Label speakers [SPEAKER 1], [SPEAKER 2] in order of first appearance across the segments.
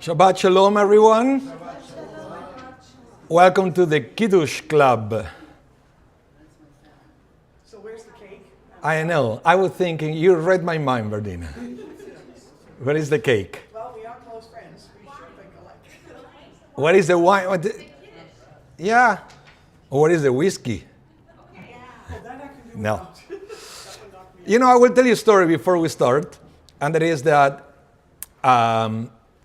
[SPEAKER 1] Shabbat Shalom, everyone. Welcome to the Kiddush Club.
[SPEAKER 2] So where's the cake?
[SPEAKER 1] I know. I was thinking, you read my mind, Berdina. Where is the cake?
[SPEAKER 2] Well, we are close friends. We should think alike.
[SPEAKER 1] What is the wine? Yeah. What is the whiskey?
[SPEAKER 2] Well, that I can do
[SPEAKER 1] No.
[SPEAKER 2] without. That would knock me
[SPEAKER 1] You know, I will tell you a story before we start. And that is that,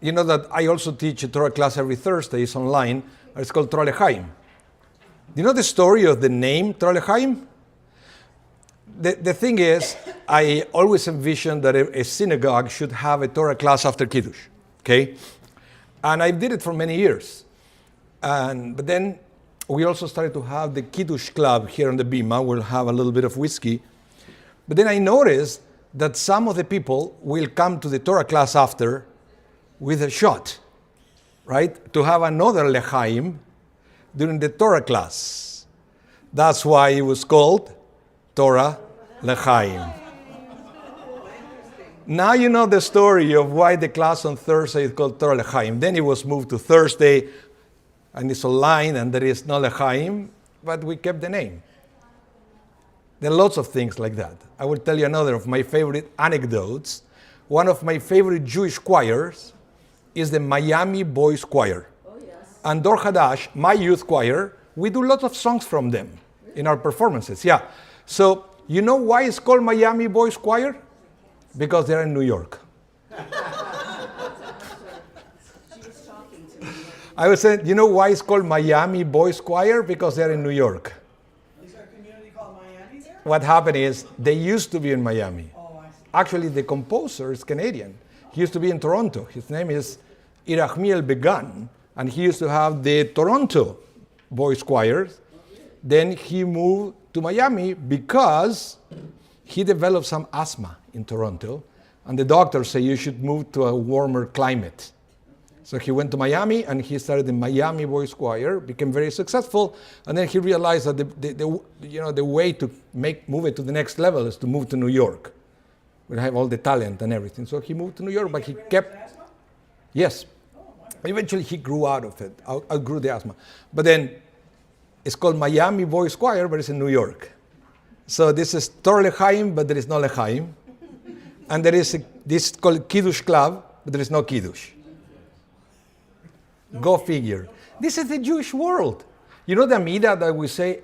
[SPEAKER 1] you know that I also teach a Torah class every Thursday. It's online. It's called Torah L'chaim. Do you know the story of the name Torah L'chaim? The thing is, I always envisioned that a synagogue should have a Torah class after Kiddush, okay? And I did it for many years. But then we also started to have the Kiddush Club here on the Bima. We'll have a little bit of whiskey. But then I noticed that some of the people will come to the Torah class after with a shot, right? To have another L'chaim during the Torah class. That's why it was called Torah L'chaim. Now you know the story of why the class on Thursday is called Torah L'chaim. Then it was moved to Thursday, and it's online, and there is no L'chaim, but we kept the name. There are lots of things like that. I will tell you another of my favorite anecdotes. One of my favorite Jewish choirs is the Miami Boys Choir.
[SPEAKER 3] Oh, yes.
[SPEAKER 1] And Dor Hadash, my youth choir, we do lots of songs from them in our performances. Yeah. So, you know why it's called Miami Boys Choir? Because they're in New York.
[SPEAKER 3] She was talking to me.
[SPEAKER 1] I was saying, you know why it's called Miami Boys Choir? Because they're in New York.
[SPEAKER 2] Is there a community called Miami there?
[SPEAKER 1] What happened is, they used to be in Miami.
[SPEAKER 2] Oh, I see.
[SPEAKER 1] Actually, the composer is Canadian. He used to be in Toronto. His name is Irachmiel Began, and he used to have the Toronto Boys Choir. Then he moved to Miami because he developed some asthma in Toronto, and the doctors say you should move to a warmer climate. So he went to Miami, and he started the Miami Boys Choir, became very successful, and then he realized that the way to move it to the next level is to move to New York. We have all the talent and everything. So he moved to New York, but he kept...
[SPEAKER 2] Asthma?
[SPEAKER 1] Yes. Eventually he grew out of it, outgrew the asthma. But then it's called Miami Boys Choir, but it's in New York. So this is Torah L'chaim, but there is no L'chaim. And there is this called Kiddush Club, but there is no Kiddush. Go figure. This is the Jewish world. You know the Amidah that we say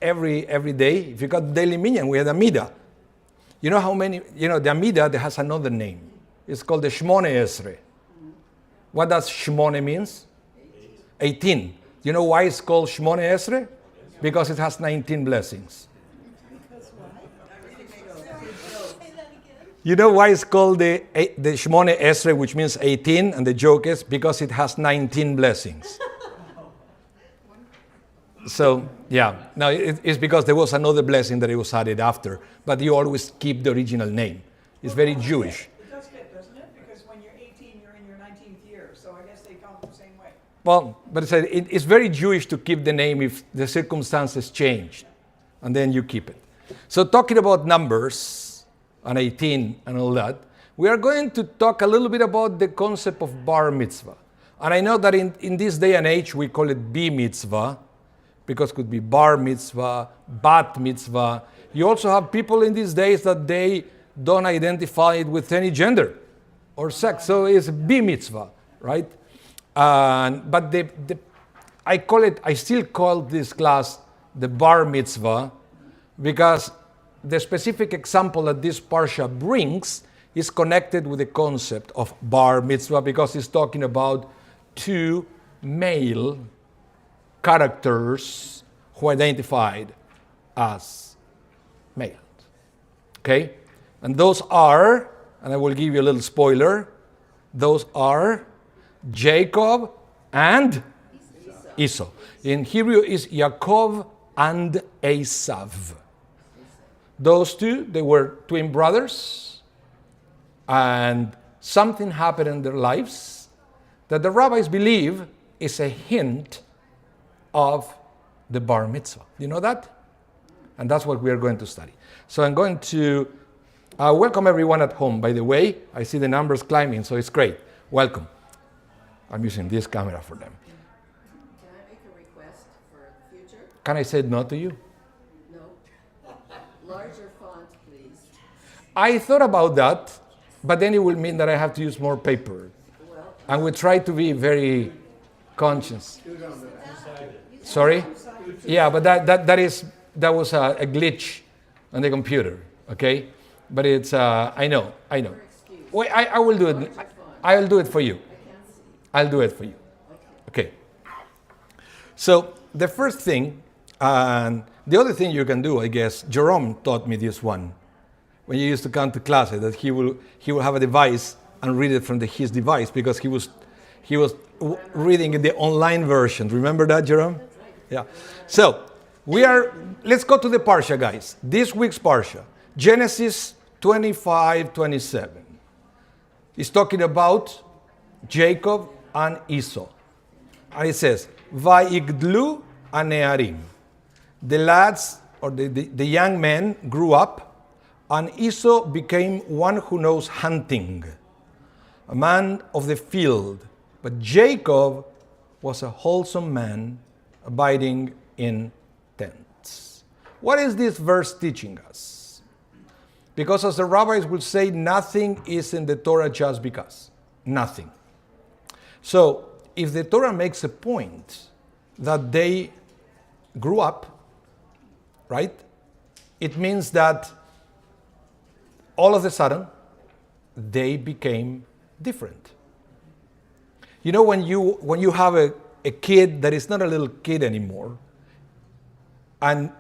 [SPEAKER 1] every day? If you got daily minyan, we had Amidah. You know how many, the Amidah that has another name. It's called the Shmone Esre. What does Shmone means? 18. You know why it's called Shmone Esre? Because it has 19 blessings. You know why it's called the Shmone Esre, which means 18, and the joke is because it has 19 blessings. So, yeah. Now, it's because there was another blessing that it was added after, but you always keep the original name. It's very Jewish.
[SPEAKER 2] It does fit, doesn't it? Because when you're 18, you're in your 19th year. So I guess they count the same way.
[SPEAKER 1] Well, but it's very Jewish to keep the name if the circumstances change, and then you keep it. So talking about numbers, and 18 and all that, we are going to talk a little bit about the concept of bar mitzvah. And I know that in this day and age, we call it B mitzvah, because it could be bar mitzvah, bat mitzvah. You also have people in these days that they don't identify it with any gender or sex, so it's B mitzvah, right? But I still call this class the bar mitzvah, because the specific example that this parsha brings is connected with the concept of bar mitzvah, because it's talking about two male characters who identified as males. Okay? And those are, and I will give you a little spoiler, those are Jacob and Esau. In Hebrew is Yaakov and Esav. Those two, they were twin brothers, and something happened in their lives that the rabbis believe is a hint of the bar mitzvah. You know that? And that's what we are going to study. So I'm going to welcome everyone at home, by the way. I see the numbers climbing, so it's great. Welcome. I'm using this camera for them.
[SPEAKER 3] Can I make a request for the future?
[SPEAKER 1] Can I say no to you?
[SPEAKER 3] No. Larger font, please.
[SPEAKER 1] I thought about that, but then it will mean that I have to use more paper.
[SPEAKER 3] Well,
[SPEAKER 1] And we try to be very conscious. Sorry? Yeah, but that was a glitch on the computer, okay? But it's, I know. Wait, I will do it. I'll do it for you. I'll do it for you. Okay. So the first thing, and the other thing you can do, I guess, Jerome taught me this one. When you used to come to class, that he will have a device and read it from his device because he was reading in the online version. Remember that, Jerome? Yeah. So let's go to the Parsha, guys. This week's Parsha, Genesis 25:27. It's talking about Jacob and Esau. And it says, Vayigdlu anearim. The lads, or the young men, grew up, and Esau became one who knows hunting, a man of the field. But Jacob was a wholesome man, abiding in tents. What is this verse teaching us? Because as the rabbis will say, nothing is in the Torah just because. Nothing. So, if the Torah makes a point that they grew up, right? It means that all of a sudden, they became different. You know, when you have a kid that is not a little kid anymore, and,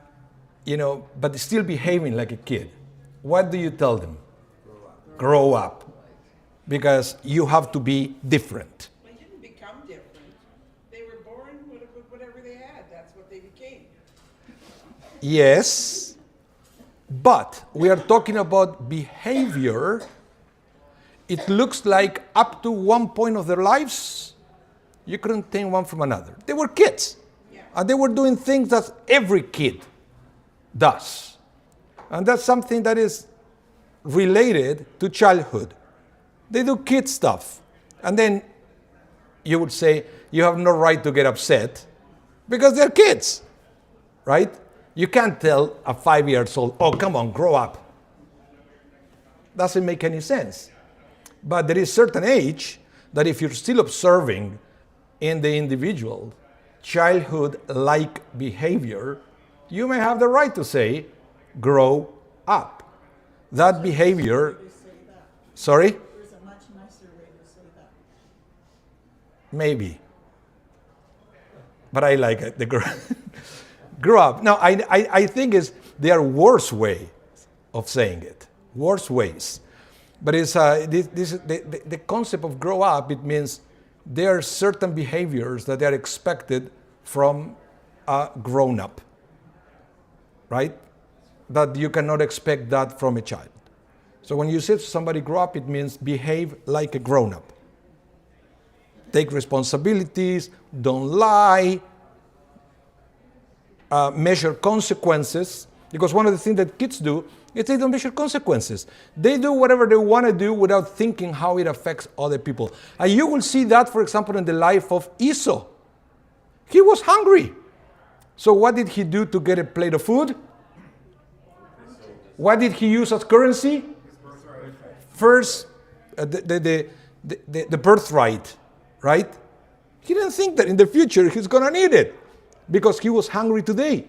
[SPEAKER 1] but still behaving like a kid, what do you tell them? Grow up. Because you have to be different.
[SPEAKER 2] They didn't become different. They were born with whatever they had. That's what they became.
[SPEAKER 1] Yes, but we are talking about behavior. It looks like up to one point of their lives, you couldn't tell one from another. They were kids.
[SPEAKER 2] Yeah.
[SPEAKER 1] And they were doing things that every kid does. And that's something that is related to childhood. They do kid stuff. And then you would say, you have no right to get upset because they're kids, right? You can't tell a 5-year-old, oh, come on, grow up. Doesn't make any sense. But there is certain age that if you're still observing in the individual childhood-like behavior, you may have the right to say, grow up. That behavior, sorry?
[SPEAKER 2] There's a much nicer way to say that.
[SPEAKER 1] Maybe. But I like it, the grow up. Now, I think there are worse ways of saying it, worse ways. But it's the concept of grow up, it means there are certain behaviors that are expected from a grown-up, right? That you cannot expect that from a child. So when you say to somebody grow up, it means behave like a grown-up. Take responsibilities, don't lie, measure consequences, because one of the things that kids do is they don't measure consequences. They do whatever they want to do without thinking how it affects other people. And you will see that, for example, in the life of Esau. He was hungry. So what did he do to get a plate of food? What did he use as currency? First, the birthright, right? He didn't think that in the future he's going to need it because he was hungry today.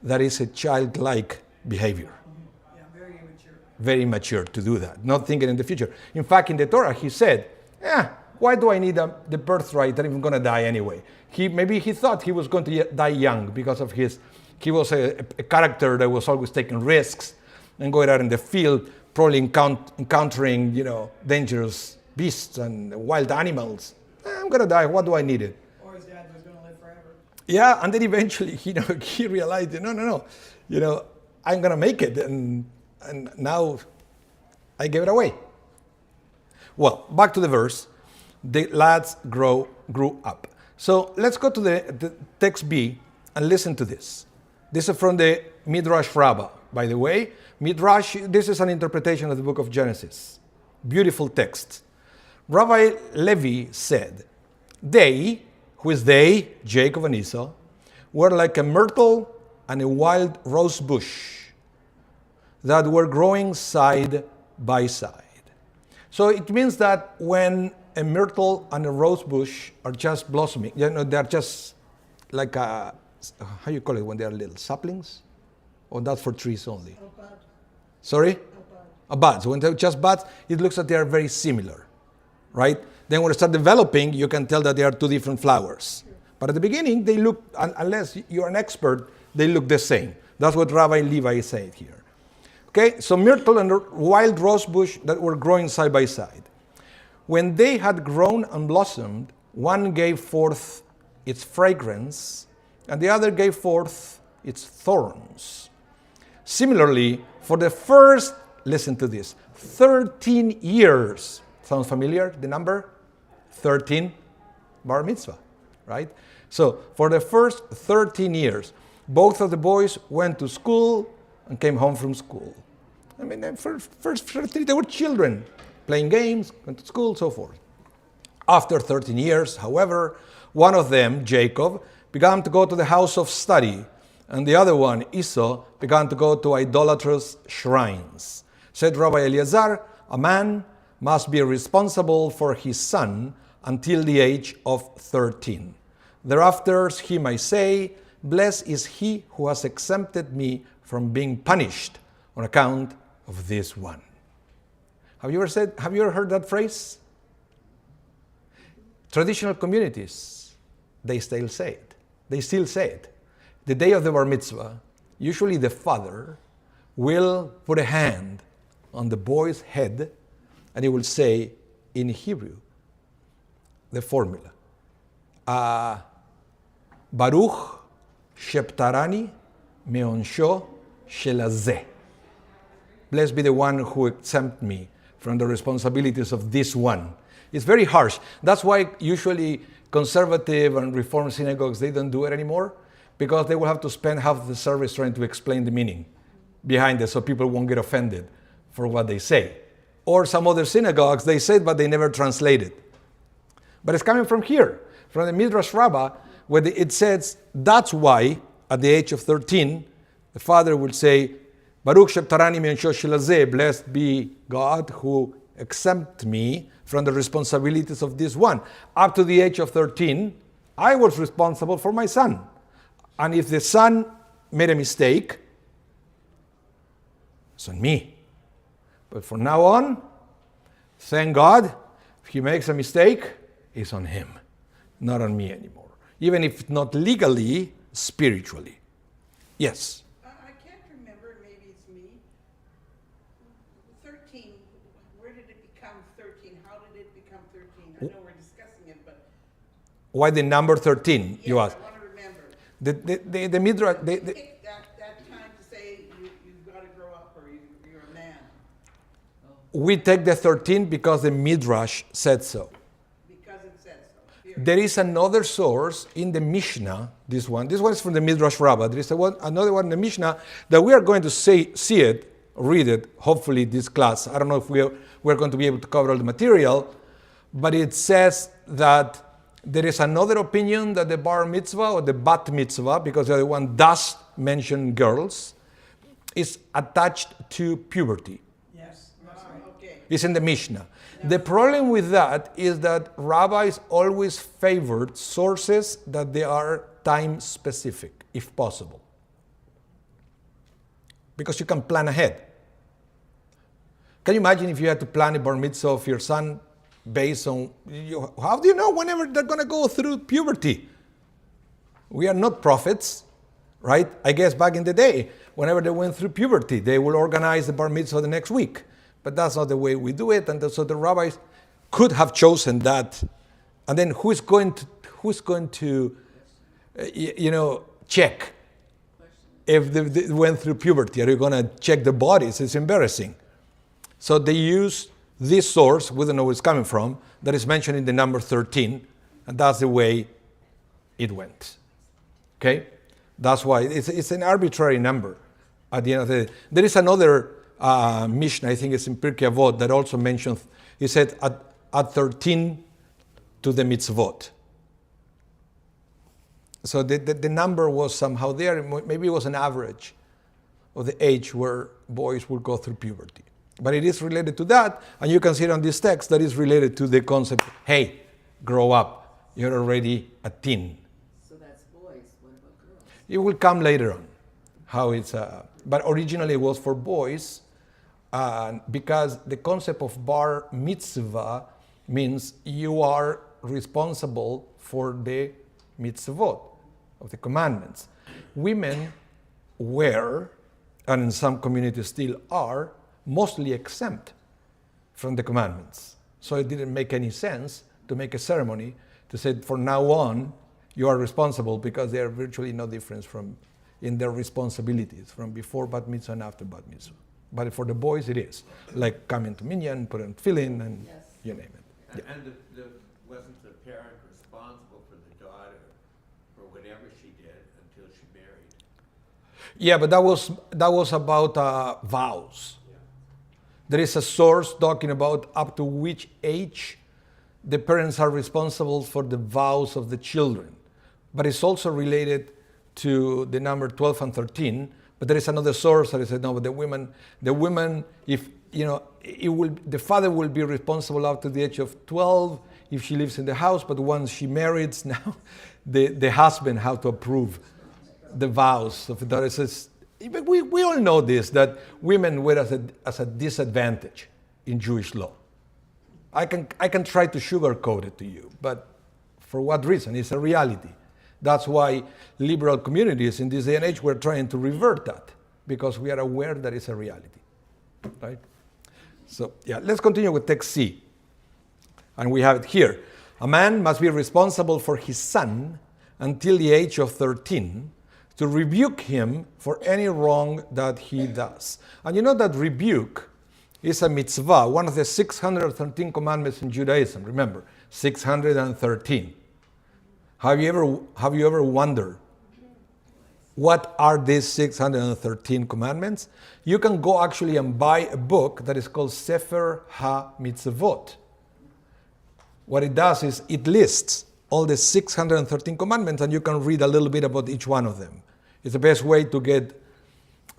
[SPEAKER 1] That is a childlike behavior.
[SPEAKER 2] Yeah, very immature.
[SPEAKER 1] Very mature to do that, not thinking in the future. In fact, in the Torah, he said, why do I need the birthright that I'm going to die anyway? Maybe he thought he was going to die young because of he was a character that was always taking risks and going out in the field, probably encountering, dangerous beasts and wild animals. I'm going to die. What do I need it?
[SPEAKER 2] Or his dad was going to live forever.
[SPEAKER 1] Yeah, and then eventually, he realized, no, I'm going to make it, and now I gave it away. Well, back to the verse. The lads grew up. So let's go to the text B and listen to this. This is from the Midrash Rabbah, by the way. Midrash, this is an interpretation of the book of Genesis. Beautiful text. Rabbi Levi said, they, who is they, Jacob and Esau, were like a myrtle and a wild rose bush that were growing side by side. So it means that when a myrtle and a rose bush are just blossoming, they're just like how you call it when they're little saplings? Or that's for trees only?
[SPEAKER 2] A bud.
[SPEAKER 1] Sorry?
[SPEAKER 2] A bud.
[SPEAKER 1] A bud. So when they're just buds, it looks like they are very similar, right? Then when they start developing, you can tell that they are two different flowers. But at the beginning, they look, unless you're an expert, they look the same. That's what Rabbi Levi said here. Okay, so myrtle and wild rose bush that were growing side by side. When they had grown and blossomed, one gave forth its fragrance, and the other gave forth its thorns. Similarly, for the first, listen to this, 13 years. Sounds familiar, the number? 13, bar mitzvah, right? So for the first 13 years, both of the boys went to school and came home from school. I mean, first 13, they were children, playing games, went to school, so forth. After 13 years, however, one of them, Jacob, began to go to the house of study, and the other one, Esau, began to go to idolatrous shrines. Said Rabbi Eliezer, a man must be responsible for his son until the age of 13. Thereafter he might say, blessed is he who has exempted me from being punished on account of this one. Have you ever heard that phrase? Traditional communities, they still say it. They still say it. The day of the bar mitzvah, usually the father will put a hand on the boy's head and he will say in Hebrew the formula. Baruch sheptarani meonsho shelazeh. Blessed be the one who exempt me from the responsibilities of this one. It's very harsh. That's why usually conservative and reform synagogues, they don't do it anymore, because they will have to spend half the service trying to explain the meaning behind it so people won't get offended for what they say. Or some other synagogues, they say it, but they never translate it. But it's coming from here, from the Midrash Rabbah, where it says, that's why at the age of 13, the father will say, Baruch sheptarani me'ensho shilazeh, blessed be God who exempt me from the responsibilities of this one. Up to the age of 13, I was responsible for my son. And if the son made a mistake, it's on me. But from now on, thank God, if he makes a mistake, it's on him, not on me anymore. Even if not legally, spiritually. Yes?
[SPEAKER 2] I can't remember, maybe it's me. 13, where did it become 13? How did it become 13? I know we're discussing it, but...
[SPEAKER 1] Why the number 13, you ask?
[SPEAKER 2] I want to remember.
[SPEAKER 1] The Midrash...
[SPEAKER 2] Pick that time to say you've got to grow up or you're a man.
[SPEAKER 1] We take the 13 because the Midrash said so.
[SPEAKER 2] Because it said so. Period.
[SPEAKER 1] There is another source in the Mishnah, this one is from the Midrash Rabbah. There is another one in the Mishnah that we are going to see it, read it, hopefully this class. I don't know if we're going to be able to cover all the material, but it says that there is another opinion that the bar mitzvah or the bat mitzvah, because the other one does mention girls, is attached to puberty.
[SPEAKER 2] Yes, that's right. Okay.
[SPEAKER 1] It's in the Mishnah. The problem with that is that rabbis always favored sources that they are time specific, if possible. Because you can plan ahead. Can you imagine if you had to plan a bar mitzvah of your son based on, how do you know whenever they're going to go through puberty? We are not prophets, right? I guess back in the day, whenever they went through puberty, they will organize the bar mitzvah the next week. But that's not the way we do it, and so the rabbis could have chosen that. And then who's going to check if they went through puberty? Are you going to check the bodies? It's embarrassing. So they use this source, we don't know where it's coming from, that is mentioned in the number 13, and that's the way it went. Okay? That's why it's an arbitrary number at the end of the day. There is another Mishnah, I think it's in Pirkei Avot, that also mentions, he said, at 13 to the mitzvot. So the number was somehow there. Maybe it was an average of the age where boys would go through puberty. But it is related to that, and you can see it on this text that is related to the concept, hey, grow up. You're already a teen.
[SPEAKER 3] So that's boys. What about girls?
[SPEAKER 1] It will come later on, how it's. But originally it was for boys, because the concept of bar mitzvah means you are responsible for the mitzvot, of the commandments. Women were, and in some communities still are, mostly exempt from the commandments. So it didn't make any sense to make a ceremony to say, from now on, you are responsible, because there are virtually no difference in their responsibilities from before bat mitzvah and after bat mitzvah. But for the boys, it is. Like coming to minyan, put on tefillin, and
[SPEAKER 3] Yes.
[SPEAKER 1] you name it. Yeah.
[SPEAKER 4] And wasn't the parent responsible for the daughter for whatever she did until she married?
[SPEAKER 1] Yeah, but that was about vows. There is a source talking about up to which age the parents are responsible for the vows of the children. But it's also related to the number 12 and 13. But there is another source that said, no, but the women, if the father will be responsible up to the age of 12 if she lives in the house. But once she marries, now the husband has to approve the vows of the daughter. We all know this, that women were as a disadvantage in Jewish law. I can try to sugarcoat it to you, but for what reason? It's a reality. That's why liberal communities in this day and age were trying to revert that, because we are aware that it's a reality, right? So yeah, let's continue with text C. And we have it here. A man must be responsible for his son until the age of 13, to rebuke him for any wrong that he does. And you know that rebuke is a mitzvah, one of the 613 commandments in Judaism. Remember, 613. Have you ever wondered what are these 613 commandments? You can go actually and buy a book that is called Sefer HaMitzvot. What it does is it lists all the 613 commandments, and you can read a little bit about each one of them. It's the best way to get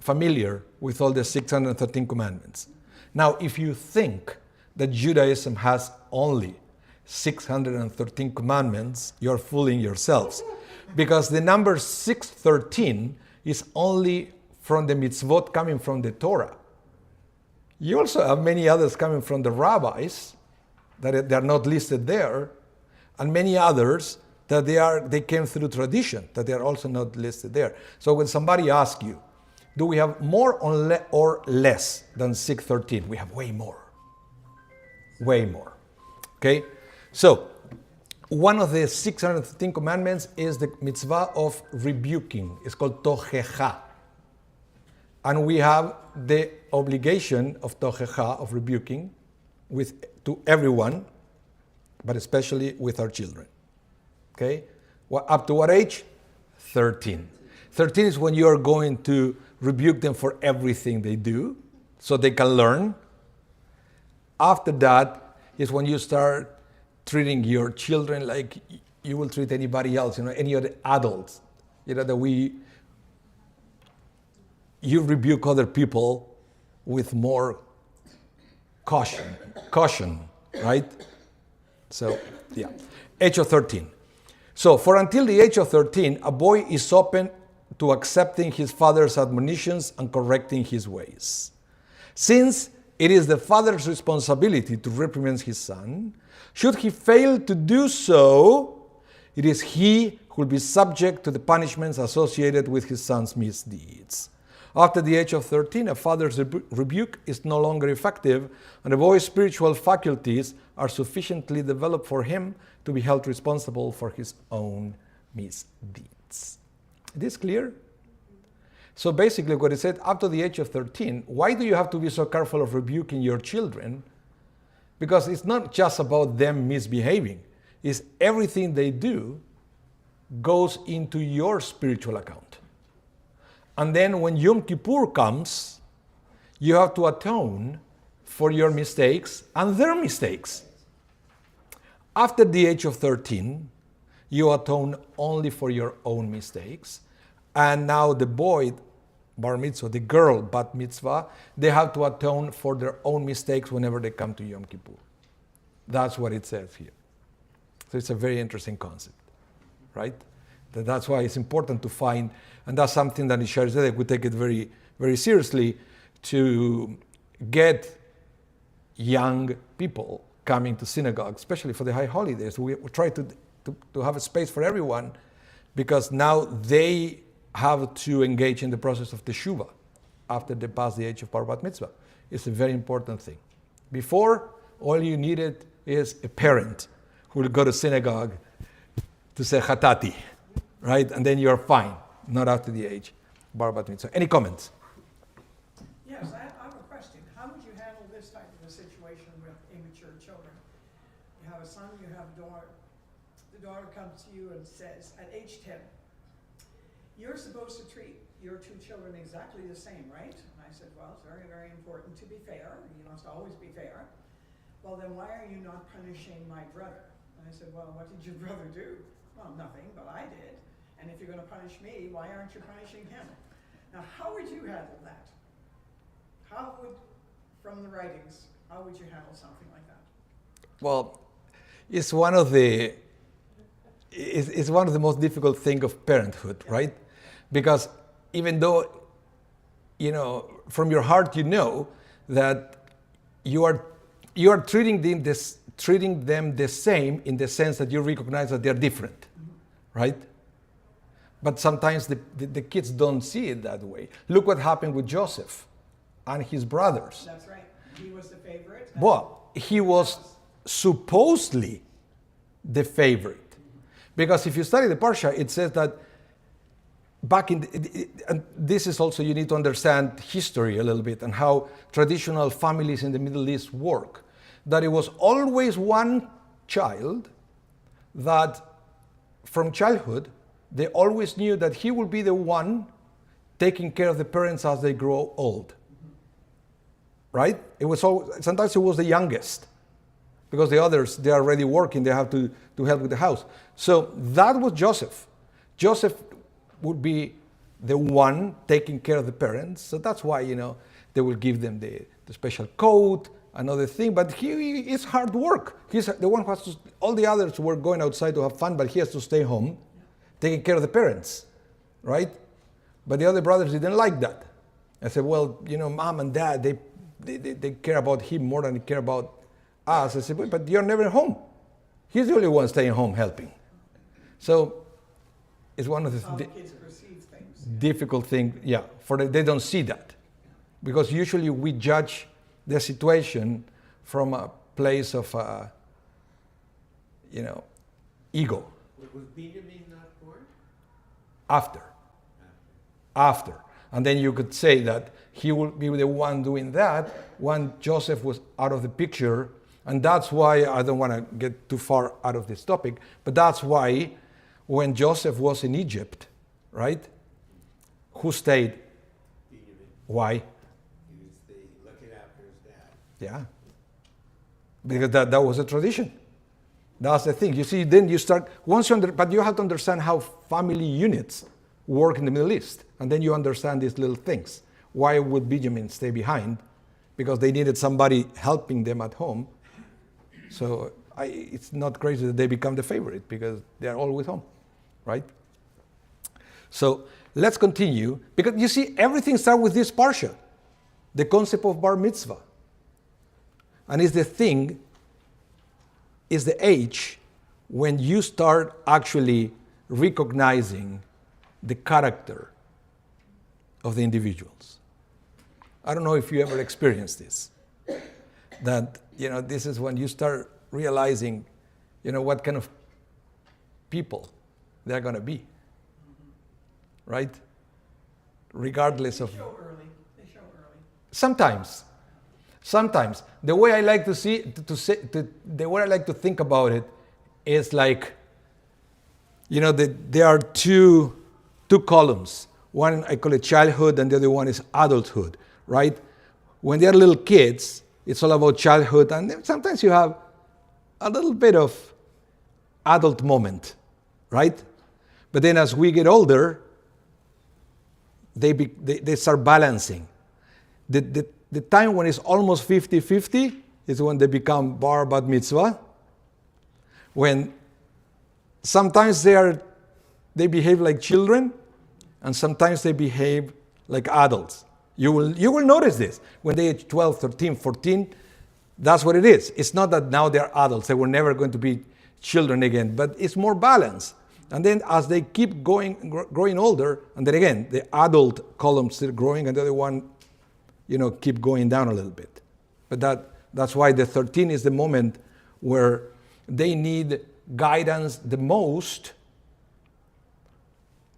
[SPEAKER 1] familiar with all the 613 commandments. Now, if you think that Judaism has only 613 commandments, you're fooling yourselves. Because the number 613 is only from the mitzvot coming from the Torah. You also have many others coming from the rabbis, that they are not listed there, and many others that they came through tradition, that they are also not listed there. So when somebody asks you, do we have more or less than 613? We have way more. Way more. Okay? So, one of the 613 commandments is the mitzvah of rebuking. It's called tochecha. And we have the obligation of tochecha, of rebuking, to everyone, but especially with our children. Okay? Up to what age? 13. 13 is when you are going to rebuke them for everything they do, so they can learn. After that is when you start treating your children like you will treat anybody else, any other adults. That you rebuke other people with more caution, right? So, yeah. Age of 13. So, for until the age of 13, a boy is open to accepting his father's admonitions and correcting his ways. Since it is the father's responsibility to reprimand his son, should he fail to do so, it is he who will be subject to the punishments associated with his son's misdeeds. After the age of 13, a father's rebuke is no longer effective, and the boy's spiritual faculties are sufficiently developed for him to be held responsible for his own misdeeds. Is this clear? So basically what it said, after the age of 13, why do you have to be so careful of rebuking your children? Because it's not just about them misbehaving. It's everything they do goes into your spiritual account. And then when Yom Kippur comes, you have to atone for your mistakes and their mistakes. After the age of 13, you atone only for your own mistakes. And now the boy, bar mitzvah, the girl, bat mitzvah, they have to atone for their own mistakes whenever they come to Yom Kippur. That's what it says here. So it's a very interesting concept, right? That's why it's important to find, and that's something that in Shaare Zedek we take it very, very seriously, to get young people coming to synagogue, especially for the high holidays. We try to have a space for everyone, because now they have to engage in the process of teshuvah after they pass the age of bar bat mitzvah. It's a very important thing. Before, all you needed is a parent who will go to synagogue to say chatati, right? And then you're fine, not after the age bar bat mitzvah. Any comments?
[SPEAKER 2] Yes, I have a question. How would you handle this type of a situation with immature children? You have a son, you have a daughter. The daughter comes to you and says, at age 10, you're supposed to treat your two children exactly the same, right? And I said, well, it's very, very important to be fair. You must always be fair. Well, then why are you not punishing my brother? And I said, well, what did your brother do? Well, nothing, but I did. And if you're going to punish me, why aren't you punishing him? Now, how would you handle that? How would, from the writings, how would you handle something like that?
[SPEAKER 1] Well, it's one of the most difficult things of parenthood, right? Because even though, from your heart you know that you are treating them the same, in the sense that you recognize that they're different, right? But sometimes the kids don't see it that way. Look what happened with Joseph and his brothers.
[SPEAKER 2] That's right. He was the favorite.
[SPEAKER 1] Well, he was supposedly the favorite. Because if you study the Parsha, it says that back in and this is also, you need to understand history a little bit and how traditional families in the Middle East work. That it was always one child that from childhood, they always knew that he would be the one taking care of the parents as they grow old. Right? Sometimes it was the youngest, because the others, they are already working, they have to help with the house. So that was Joseph. Joseph would be the one taking care of the parents. So that's why, they will give them the special coat, another thing. But it's hard work. He's the one who has to, all the others were going outside to have fun, but he has to stay home, taking care of the parents, right? But the other brothers didn't like that. I said, well, mom and dad, they care about him more than they care about us. I said, but you're never home. He's the only one staying home helping. So it's one of the
[SPEAKER 2] kids perceive things.
[SPEAKER 1] difficult things, they don't see that. Because usually we judge the situation from a place of, ego.
[SPEAKER 4] Was Benjamin not born?
[SPEAKER 1] After. And then you could say that he will be the one doing that when Joseph was out of the picture. And that's why, I don't want to get too far out of this topic, but that's why when Joseph was in Egypt, right? Who stayed?
[SPEAKER 4] Benjamin.
[SPEAKER 1] Why?
[SPEAKER 4] He was looking after his dad.
[SPEAKER 1] Yeah. Because that was a tradition. That's the thing. You see, then you start, but you have to understand how family units work in the Middle East. And then you understand these little things. Why would Benjamin stay behind? Because they needed somebody helping them at home. So it's not crazy that they become the favorite, because they're always home, right? So let's continue, because you see, everything starts with this parsha, the concept of bar mitzvah. And it's the age when you start actually recognizing the character of the individuals. I don't know if you ever experienced this, that, this is when you start realizing, what kind of people they're going to be, right? Regardless of...
[SPEAKER 2] They show early.
[SPEAKER 1] Sometimes. The way I like to the way I like to think about it is like, there are two columns. One, I call it childhood, and the other one is adulthood, right? When they're little kids, it's all about childhood, and then sometimes you have a little bit of adult moment, right? But then as we get older, they start balancing. The time when it's almost 50-50 is when they become bar bat mitzvah. When sometimes they behave like children, and sometimes they behave like adults. You will notice this. When they age 12, 13, 14, that's what it is. It's not that now they're adults. They were never going to be children again, but it's more balanced. And then as they keep growing older, and then again, the adult column still growing, and the other one, keep going down a little bit. But that's why the 13 is the moment where they need guidance the most,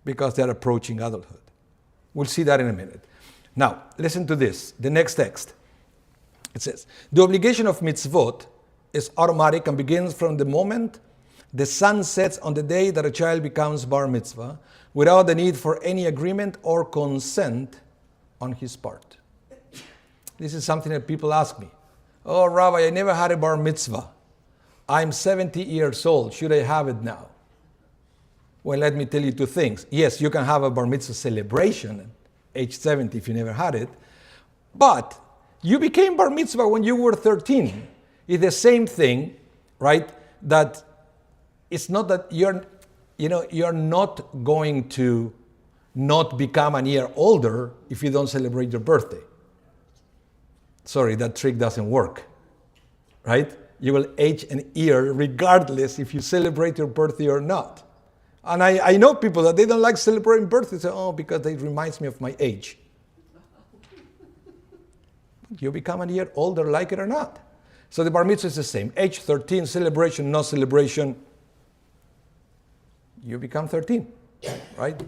[SPEAKER 1] because they're approaching adulthood. We'll see that in a minute. Now, listen to this, the next text. It says, the obligation of mitzvot is automatic and begins from the moment the sun sets on the day that a child becomes bar mitzvah, without the need for any agreement or consent on his part. This is something that people ask me. Oh, Rabbi, I never had a bar mitzvah. I'm 70 years old. Should I have it now? Well, let me tell you two things. Yes, you can have a bar mitzvah celebration at age 70 if you never had it. But you became bar mitzvah when you were 13. It's the same thing, right? That it's not that you're not going to not become a year older if you don't celebrate your birthday. Sorry, that trick doesn't work, right? You will age an year regardless if you celebrate your birthday or not. And I know people that they don't like celebrating birthdays. Say, because it reminds me of my age. You become a year older, like it or not. So the bar mitzvah is the same. Age 13, celebration, no celebration. You become 13, right?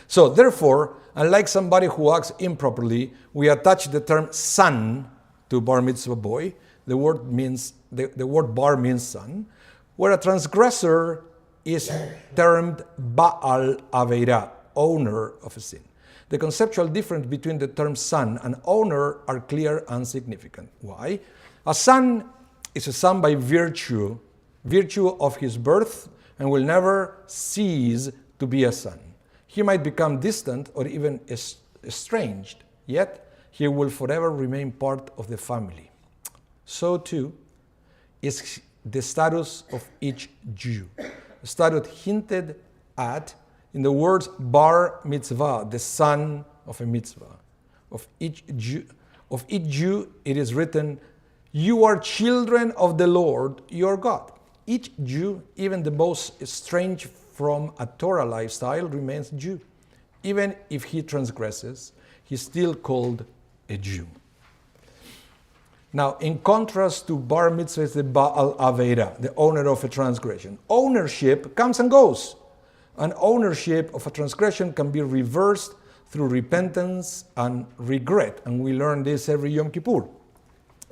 [SPEAKER 1] So therefore, unlike somebody who acts improperly, we attach the term son to bar mitzvah boy. The word bar means son, where a transgressor is termed Baal Aveira, owner of a sin. The conceptual difference between the term son and owner are clear and significant. Why? A son is a son by virtue of his birth, and will never cease to be a son. He might become distant or even estranged, yet he will forever remain part of the family. So too is the status of each Jew. A status hinted at in the words bar mitzvah, the son of a mitzvah. Of each Jew, it is written, you are children of the Lord your God. Each Jew, even the most estranged from a Torah lifestyle, remains Jew. Even if he transgresses, he's still called a Jew. Now, in contrast to bar mitzvah is the Baal Aveira, the owner of a transgression. Ownership comes and goes. And ownership of a transgression can be reversed through repentance and regret. And we learn this every Yom Kippur.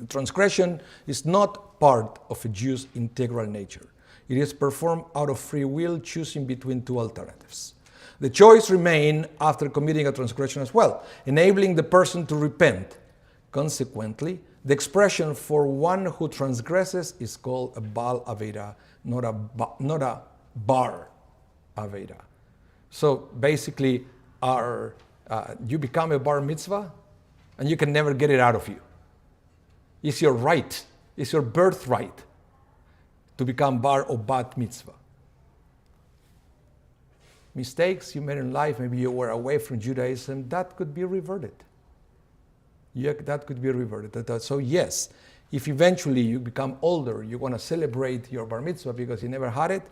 [SPEAKER 1] Transgression is not part of a Jew's integral nature. It is performed out of free will, choosing between two alternatives. The choice remains after committing a transgression as well, enabling the person to repent. Consequently, the expression for one who transgresses is called a Baal Aveira, not a Bar Aveira. So basically, you become a bar mitzvah, and you can never get it out of you. It's your right, it's your birthright to become bar or bat mitzvah. Mistakes you made in life, maybe you were away from Judaism, that could be reverted. That could be reverted. So yes, if eventually you become older, you want to celebrate your bar mitzvah because you never had it,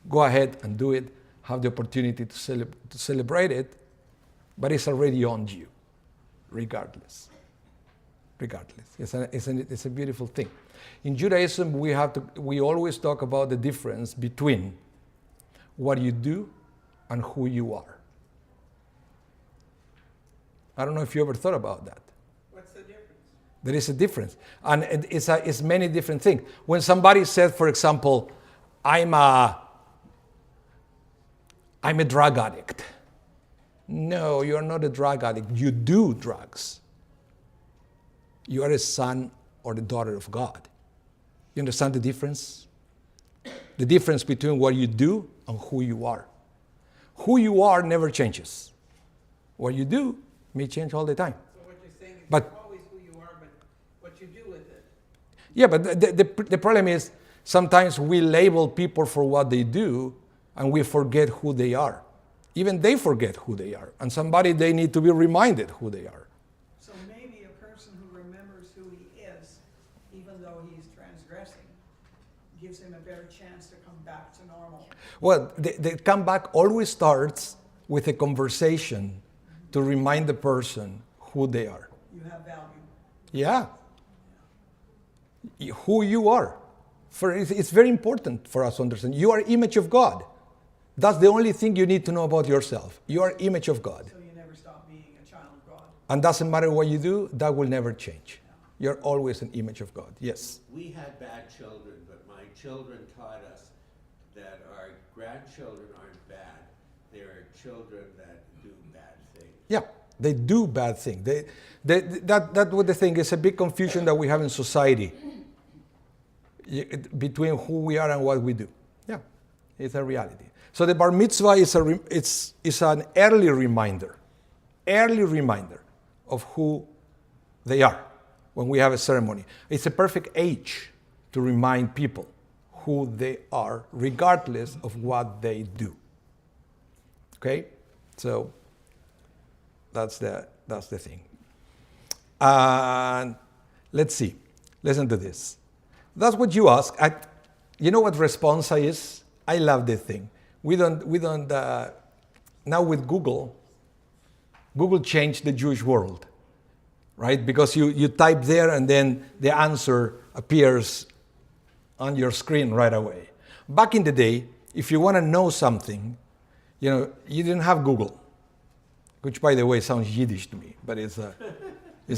[SPEAKER 1] go ahead and do it. Have the opportunity to celebrate it, but it's already on you, regardless. It's a beautiful thing. In Judaism, we always talk about the difference between what you do and who you are. I don't know if you ever thought about that.
[SPEAKER 4] What's the difference?
[SPEAKER 1] There is a difference. And it's many different things. When somebody says, for example, I'm a drug addict. No, you're not a drug addict. You do drugs. You are a son or the daughter of God. You understand the difference? the difference between what you do and who you are. Who you are never changes. What you do may change all the time.
[SPEAKER 5] So what you're saying is
[SPEAKER 1] But-
[SPEAKER 5] you're always who you are, but what you do with it.
[SPEAKER 1] Yeah, but the problem is sometimes we label people for what they do and we forget who they are. Even they forget who they are. And they need to be reminded who they are.
[SPEAKER 2] So maybe a person who remembers who he is, even though he's transgressing, gives him a better chance to come back to normal.
[SPEAKER 1] Well, the comeback always starts with a conversation to remind the person who they are.
[SPEAKER 2] You have value.
[SPEAKER 1] Yeah. Who you are. It's very important for us to understand. You are image of God. That's the only thing you need to know about yourself. You are image of God.
[SPEAKER 2] So you never stop being a child of God.
[SPEAKER 1] And doesn't matter what you do, that will never change. You're always an image of God. Yes.
[SPEAKER 4] We had bad children, but my children taught us that our grandchildren aren't bad. They are children that do bad things.
[SPEAKER 1] Yeah, they do bad things. That's what the thing is, a big confusion that we have in society between who we are and what we do. Yeah, it's a reality. So the bar mitzvah is an early reminder of who they are when we have a ceremony. It's a perfect age to remind people who they are, regardless of what they do. Okay, so that's the thing. And let's see. Listen to this. That's what you ask. You know what responsa is? I love this thing. We don't. Now with Google changed the Jewish world, right? Because you type there and then the answer appears on your screen right away. Back in the day, if you want to know something, you didn't have Google, which by the way sounds Yiddish to me, but it's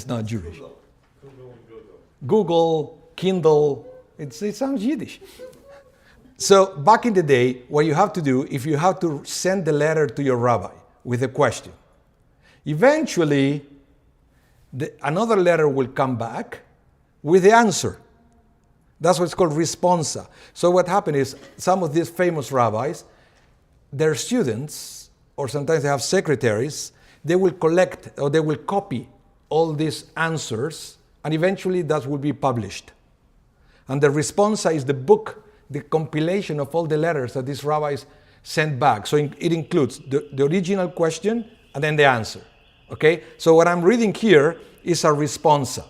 [SPEAKER 1] not Jewish. Google, Kindle, it sounds Yiddish. So back in the day, what you have to do, if you have to send the letter to your rabbi with a question, eventually another letter will come back with the answer. That's what's called responsa. So what happened is some of these famous rabbis, their students, or sometimes they have secretaries, they will collect or they will copy all these answers, and eventually that will be published. And the responsa is the book, the compilation of all the letters that these rabbis sent back. So it includes the original question and then the answer. Okay? So what I'm reading here is a responsa.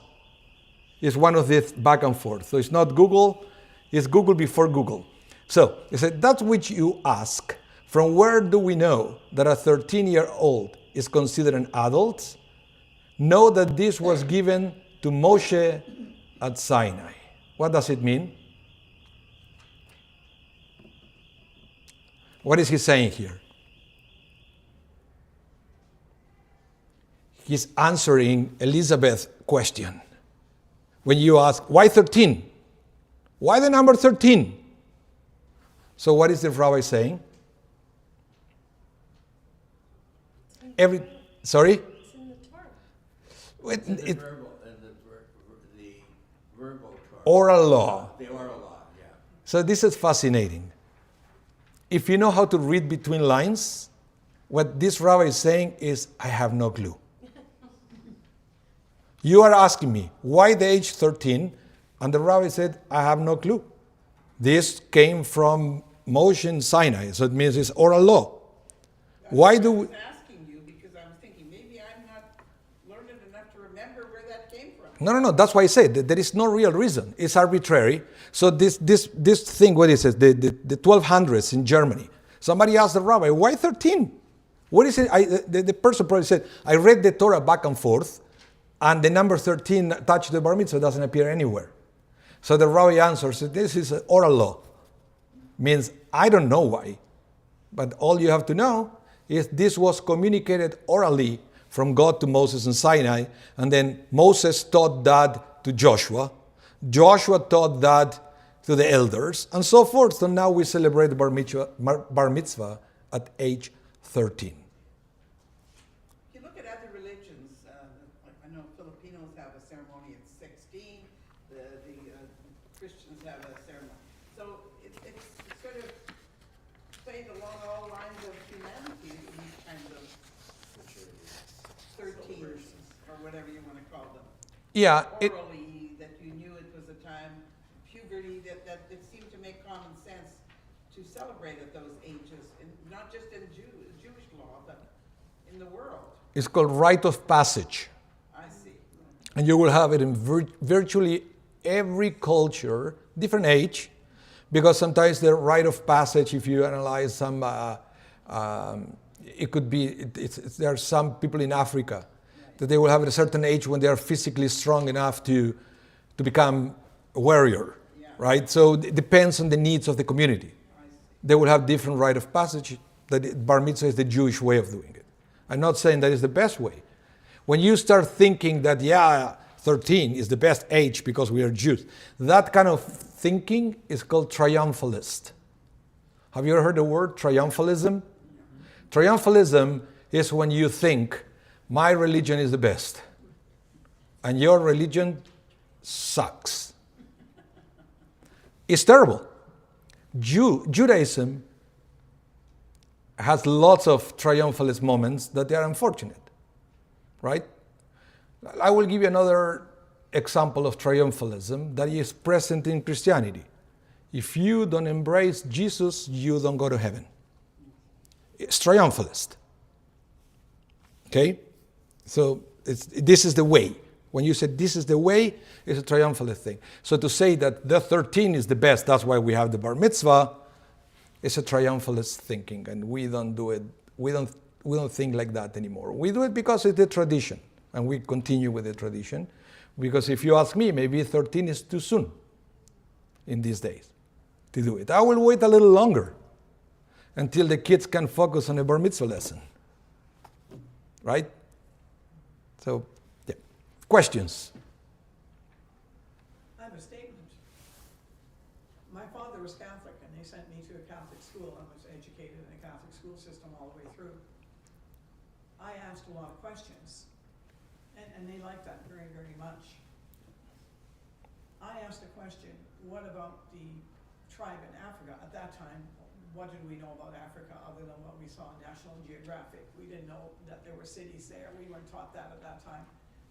[SPEAKER 1] It's one of these back and forth. So it's not Google, it's Google before Google. So it said, that which you ask, from where do we know that a 13-year-old is considered an adult? Know that this was given to Moshe at Sinai. What does it mean? What is he saying here? He's answering Elizabeth's question. When you ask, why 13? Why the number 13? So what is the rabbi saying? Sorry?
[SPEAKER 3] It's in the Torah.
[SPEAKER 4] It's in the verbal Torah.
[SPEAKER 1] Oral law.
[SPEAKER 4] The oral law, yeah.
[SPEAKER 1] So this is fascinating. If you know how to read between lines, what this rabbi is saying is, I have no clue. You are asking me, why the age 13? And the rabbi said, I have no clue. This came from Moshe and Sinai, so it means it's oral law. Why do we...
[SPEAKER 5] I was asking you because I was thinking maybe I'm not learned enough to remember where that came from.
[SPEAKER 1] No. That's why I said that there is no real reason. It's arbitrary. So this thing, what is it? The 1200s in Germany. Somebody asked the rabbi, why 13? What is it? The person probably said, I read the Torah back and forth, and the number 13 attached to the bar mitzvah doesn't appear anywhere. So the rabbi answers, this is oral law. Means, I don't know why. But all you have to know is this was communicated orally from God to Moses and Sinai, and then Moses taught that to Joshua. Joshua taught that to the elders, and so forth. So now we celebrate the bar mitzvah at age 13.
[SPEAKER 5] If you look at other religions, I know Filipinos have a ceremony at 16. The Christians have a ceremony. So it's or whatever you want to call them.
[SPEAKER 1] Yeah,
[SPEAKER 5] Orally, that you knew it was a time, puberty, that it seemed to make common sense to celebrate at those ages, and not just in Jewish law, but in the world.
[SPEAKER 1] it's called rite of passage.
[SPEAKER 5] I see.
[SPEAKER 1] And you will have it in virtually every culture, different age, because sometimes the rite of passage, if you analyze some, it could be, there are some people in Africa that they will have at a certain age when they are physically strong enough to become a warrior, right? So it depends on the needs of the community. They will have different rite of passage. That bar mitzvah is the Jewish way of doing it. I'm not saying that is the best way. When you start thinking that, 13 is the best age because we are Jews, that kind of thinking is called triumphalist. Have you ever heard the word triumphalism? Triumphalism is when you think, my religion is the best, and your religion sucks. It's terrible. Judaism has lots of triumphalist moments that they are unfortunate, right? I will give you another example of triumphalism that is present in Christianity. If you don't embrace Jesus, you don't go to heaven. It's triumphalist. Okay? So this is the way. When you say this is the way, it's a triumphalist thing. So to say that the 13 is the best, that's why we have the bar mitzvah, it's a triumphalist thinking, and we don't do it. We don't think like that anymore. We do it because it's the tradition, and we continue with the tradition. Because if you ask me, maybe 13 is too soon in these days to do it. I will wait a little longer until the kids can focus on a bar mitzvah lesson. Right? So, yeah. Questions?
[SPEAKER 2] I have a statement. My father was Catholic, and they sent me to a Catholic school. I was educated in a Catholic school system all the way through. I asked a lot of questions, and they liked that very, very much. I asked a question, what about the tribe in Africa? At that time, what did we know about Africa other than what we saw in National Geographic? We didn't know that there were cities there. We weren't taught that at that time.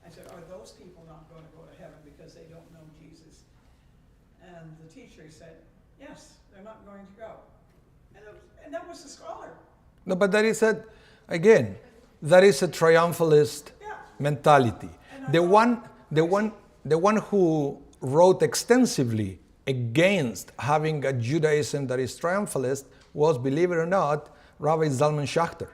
[SPEAKER 2] I said, are those people not going to go to heaven because they don't know Jesus? And the teacher said, yes, they're not going to go. And that was the scholar.
[SPEAKER 1] No, but that is that is a triumphalist mentality. The one who wrote extensively against having a Judaism that is triumphalist was, believe it or not, Rabbi Zalman Schachter.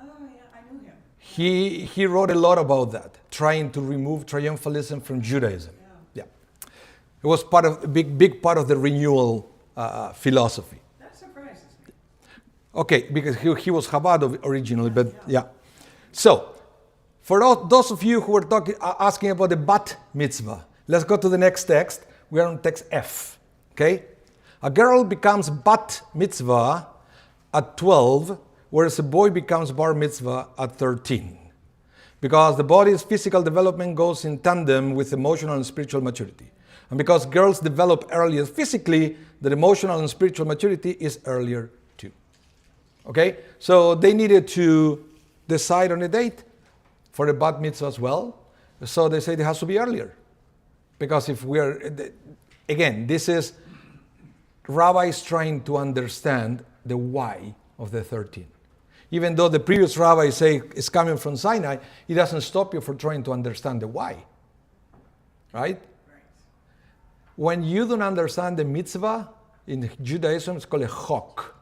[SPEAKER 2] Oh, yeah, I knew him.
[SPEAKER 1] He wrote a lot about that, trying to remove triumphalism from Judaism. Yeah. It was part of a big part of the renewal philosophy.
[SPEAKER 2] That surprises me.
[SPEAKER 1] Okay, because he was Chabad originally, but yeah. So, for those of you who were asking about the bat mitzvah, let's go to the next text. We are on text F. Okay? A girl becomes bat mitzvah at 12, whereas a boy becomes bar mitzvah at 13. Because the body's physical development goes in tandem with emotional and spiritual maturity. And because girls develop earlier physically, the emotional and spiritual maturity is earlier too. Okay? So they needed to decide on a date for the bat mitzvah as well. So they said it has to be earlier. Because if we are, again, this is rabbis trying to understand the why of the 13. Even though the previous rabbis say it's coming from Sinai, it doesn't stop you from trying to understand the why. Right? When you don't understand the mitzvah, in Judaism it's called a chok.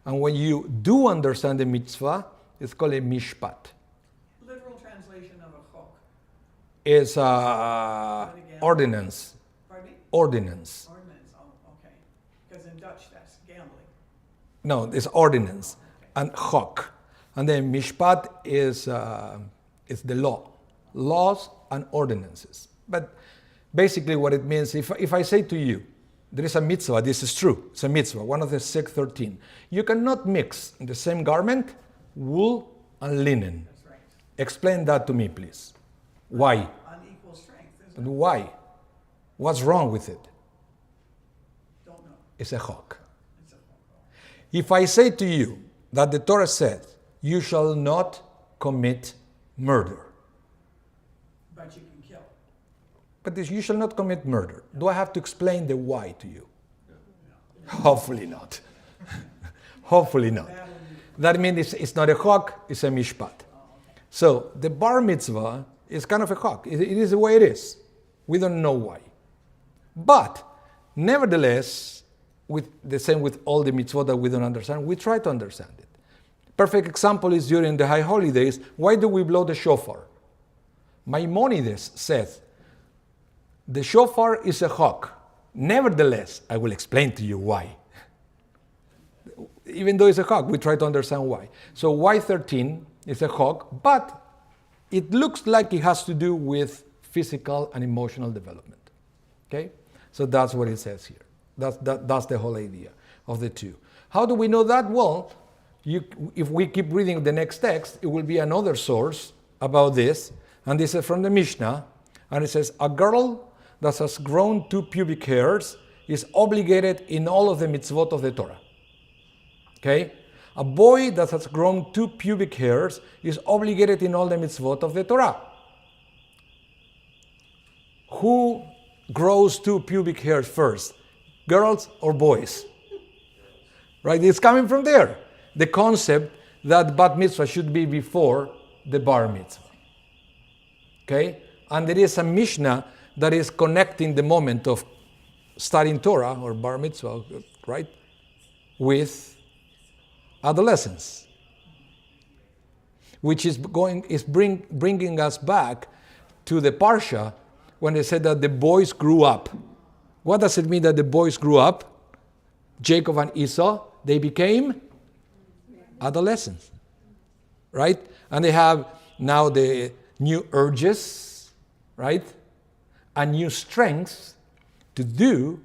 [SPEAKER 1] And when you do understand the mitzvah, it's called a mishpat.
[SPEAKER 2] Literal translation of a chok.
[SPEAKER 1] Is ordinance.
[SPEAKER 2] Pardon me?
[SPEAKER 1] Ordinance.
[SPEAKER 2] Ordinance, oh, okay. Because in Dutch, that's gambling.
[SPEAKER 1] No, it's ordinance and chok. And then mishpat is the law. Laws and ordinances. But basically what it means, if I say to you, there is a mitzvah, this is true, it's a mitzvah, one of the 613. You cannot mix in the same garment wool and linen.
[SPEAKER 2] That's right.
[SPEAKER 1] Explain that to me, please. Why?
[SPEAKER 2] Unequal strength, isn't
[SPEAKER 1] And
[SPEAKER 2] it?
[SPEAKER 1] why? What's wrong with it?
[SPEAKER 2] Don't know.
[SPEAKER 1] It's a chok.
[SPEAKER 2] It's a chok.
[SPEAKER 1] If I say to you that the Torah says, you shall not commit murder.
[SPEAKER 2] But you can kill.
[SPEAKER 1] But you shall not commit murder. Do I have to explain the why to you? Hopefully not. Hopefully not. That means it's not a hawk, it's a mishpat. So the bar mitzvah is kind of a hawk. It is the way it is. We don't know why. But nevertheless, with the same with all the mitzvot that we don't understand, we try to understand it. Perfect example is during the high holidays. Why do we blow the shofar? Maimonides says, the shofar is a hawk. Nevertheless, I will explain to you why. Even though it's a hawk, we try to understand why. So Y13 is a hawk, but it looks like it has to do with physical and emotional development. Okay? So that's what it says here. That's the whole idea of the two. How do we know that? Well, if we keep reading the next text, it will be another source about this. And this is from the Mishnah. And it says, a girl that has grown 2 pubic hairs is obligated in all of the mitzvot of the Torah. Okay? A boy that has grown 2 pubic hairs is obligated in all the mitzvot of the Torah. Who grows 2 pubic hairs first? Girls or boys? Right? It's coming from there. The concept that bat mitzvah should be before the bar mitzvah. Okay? And there is a Mishnah that is connecting the moment of studying Torah or bar mitzvah, right, with adolescence, which is bringing us back to the parsha when they said that the boys grew up. What does it mean that the boys grew up? Jacob and Esau, they became adolescents, right? And they have now the new urges, right? And new strengths to do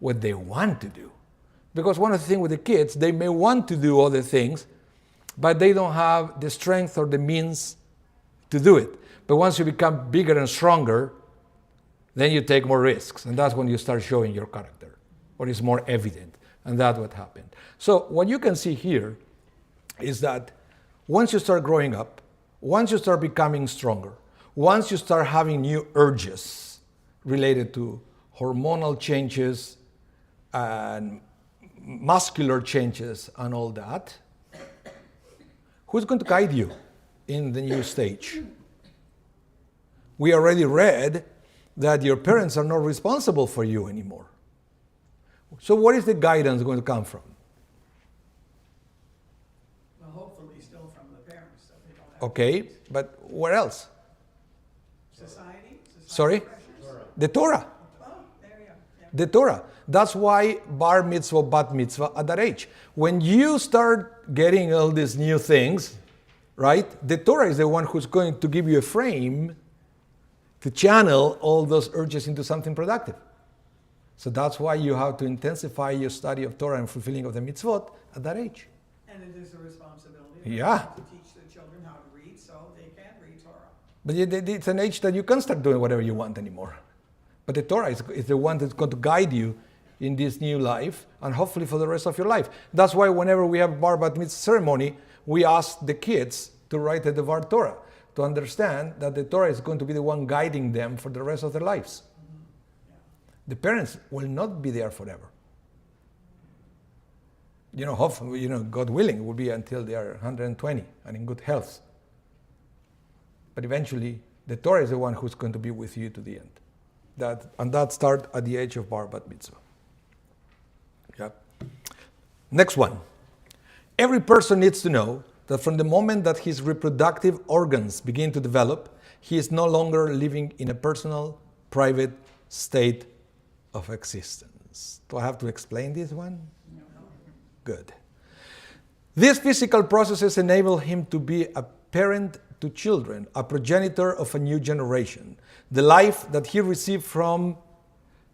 [SPEAKER 1] what they want to do. Because one of the things with the kids, they may want to do other things, but they don't have the strength or the means to do it. But once you become bigger and stronger, then you take more risks. And that's when you start showing your character, or it's more evident. And that's what happened. So what you can see here is that once you start growing up, once you start becoming stronger, once you start having new urges related to hormonal changes and muscular changes and all that, who's going to guide you in the new stage? We already read that your parents are not responsible for you anymore. So where is the guidance going to come from?
[SPEAKER 2] Well, hopefully still from the parents, that they don't have.
[SPEAKER 1] Okay, but where else?
[SPEAKER 2] Society?
[SPEAKER 1] Sorry?
[SPEAKER 2] Pressures?
[SPEAKER 1] The Torah.
[SPEAKER 2] Oh, there you go. Yeah.
[SPEAKER 1] The Torah. That's why bar mitzvah, bat mitzvah at that age. When you start getting all these new things, right? The Torah is the one who's going to give you a frame to channel all those urges into something productive. So that's why you have to intensify your study of Torah and fulfilling of the mitzvot at that age.
[SPEAKER 2] And it is a responsibility.
[SPEAKER 1] Yeah.
[SPEAKER 2] To teach the children how to read so they can read Torah.
[SPEAKER 1] But it's an age that you can't start doing whatever you want anymore. But the Torah is the one that's going to guide you in this new life and hopefully for the rest of your life. That's why whenever we have bar bat mitzvah ceremony, we ask the kids to write the Devar Torah, to understand that the Torah is going to be the one guiding them for the rest of their lives. The parents will not be there forever. Hopefully, God willing, it will be until they are 120 and in good health. But eventually, the Torah is the one who's going to be with you to the end. That starts at the age of bar bat mitzvah. Yep. Next one. Every person needs to know that from the moment that his reproductive organs begin to develop, he is no longer living in a personal, private state of existence. Do I have to explain this one?
[SPEAKER 2] No.
[SPEAKER 1] Good. These physical processes enable him to be a parent to children, a progenitor of a new generation. The life that he received from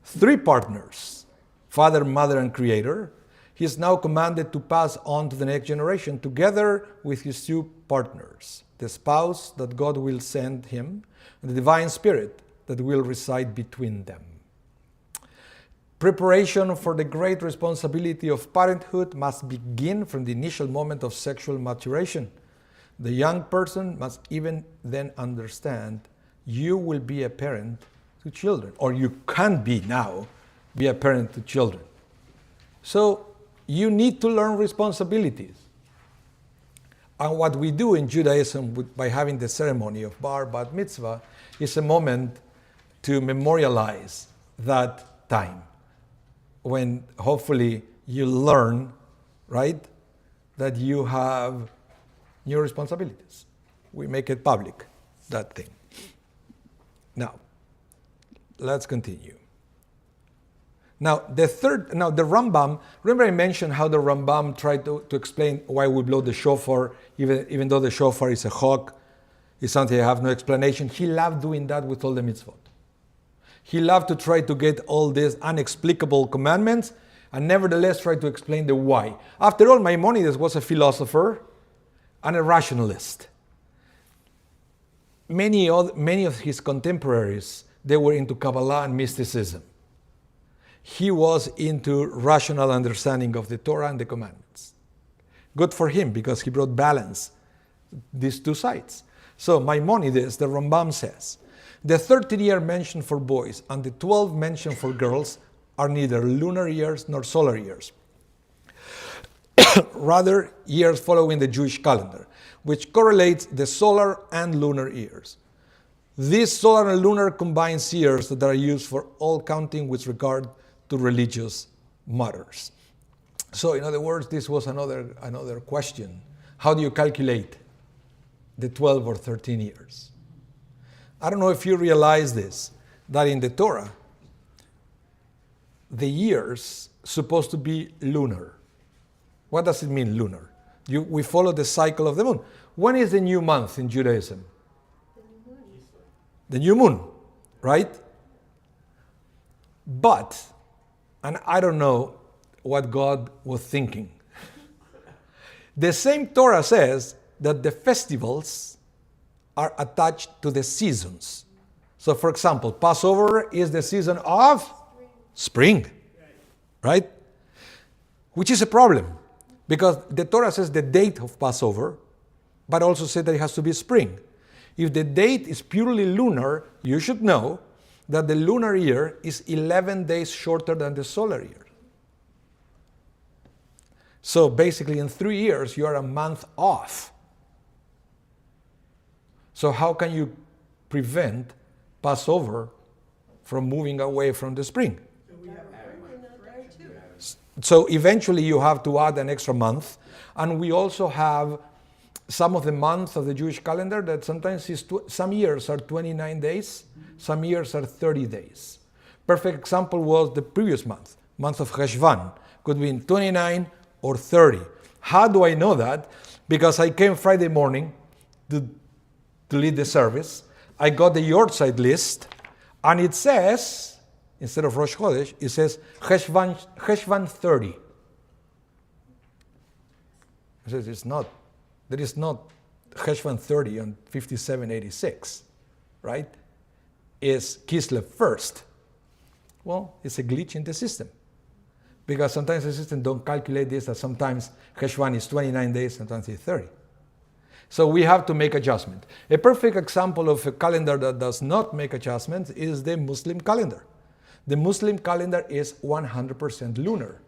[SPEAKER 1] 3 partners, Father, Mother, and Creator, he is now commanded to pass on to the next generation together with his 2 partners, the spouse that God will send him, and the divine spirit that will reside between them. Preparation for the great responsibility of parenthood must begin from the initial moment of sexual maturation. The young person must even then understand you will be a parent to children, or you can be now be a parent to children. So you need to learn responsibilities. And what we do in Judaism by having the ceremony of bar bat mitzvah is a moment to memorialize that time when hopefully you learn, right, that you have new responsibilities. We make it public, that thing. Now, let's continue. Now, the Rambam, remember I mentioned how the Rambam tried to explain why we blow the shofar, even though the shofar is a hawk, is something I have no explanation. He loved doing that with all the mitzvot. He loved to try to get all these inexplicable commandments and nevertheless try to explain the why. After all, Maimonides was a philosopher and a rationalist. Many of his contemporaries, they were into Kabbalah and mysticism. He was into rational understanding of the Torah and the commandments. Good for him, because he brought balance, these two sides. So Maimonides, the Rambam says, the 13-year mention for boys and the 12 mention for girls are neither lunar years nor solar years. Rather, years following the Jewish calendar, which correlates the solar and lunar years. These solar and lunar combines years that are used for all counting with regard to religious matters. So in other words, this was another question. How do you calculate the 12 or 13 years? I don't know if you realize this, that in the Torah, the years supposed to be lunar. What does it mean, lunar? We follow the cycle of the moon. When is the new month in Judaism? The new moon, right? But, and I don't know what God was thinking. The same Torah says that the festivals are attached to the seasons. So for example, Passover is the season of spring, right? Which is a problem, because the Torah says the date of Passover, but also says that it has to be spring. If the date is purely lunar, you should know that the lunar year is 11 days shorter than the solar year. So basically in 3 years, you are a month off. So how can you prevent Passover from moving away from the spring? So eventually you have to add an extra month. And we also have some of the months of the Jewish calendar that sometimes some years are 29 days, some years are 30 days. Perfect example was the previous month of Cheshvan. Could be 29 or 30. How do I know that? Because I came Friday morning to lead the service. I got the Yortzeit list, and it says, instead of Rosh Chodesh, it says Cheshvan 30. I says there is not Cheshvan 30 on 5786, right? It's Kislev first. Well, it's a glitch in the system. Because sometimes the system don't calculate this, that sometimes Cheshvan is 29 days, sometimes it's 30. So we have to make adjustment. A perfect example of a calendar that does not make adjustments is the Muslim calendar. The Muslim calendar is 100% lunar.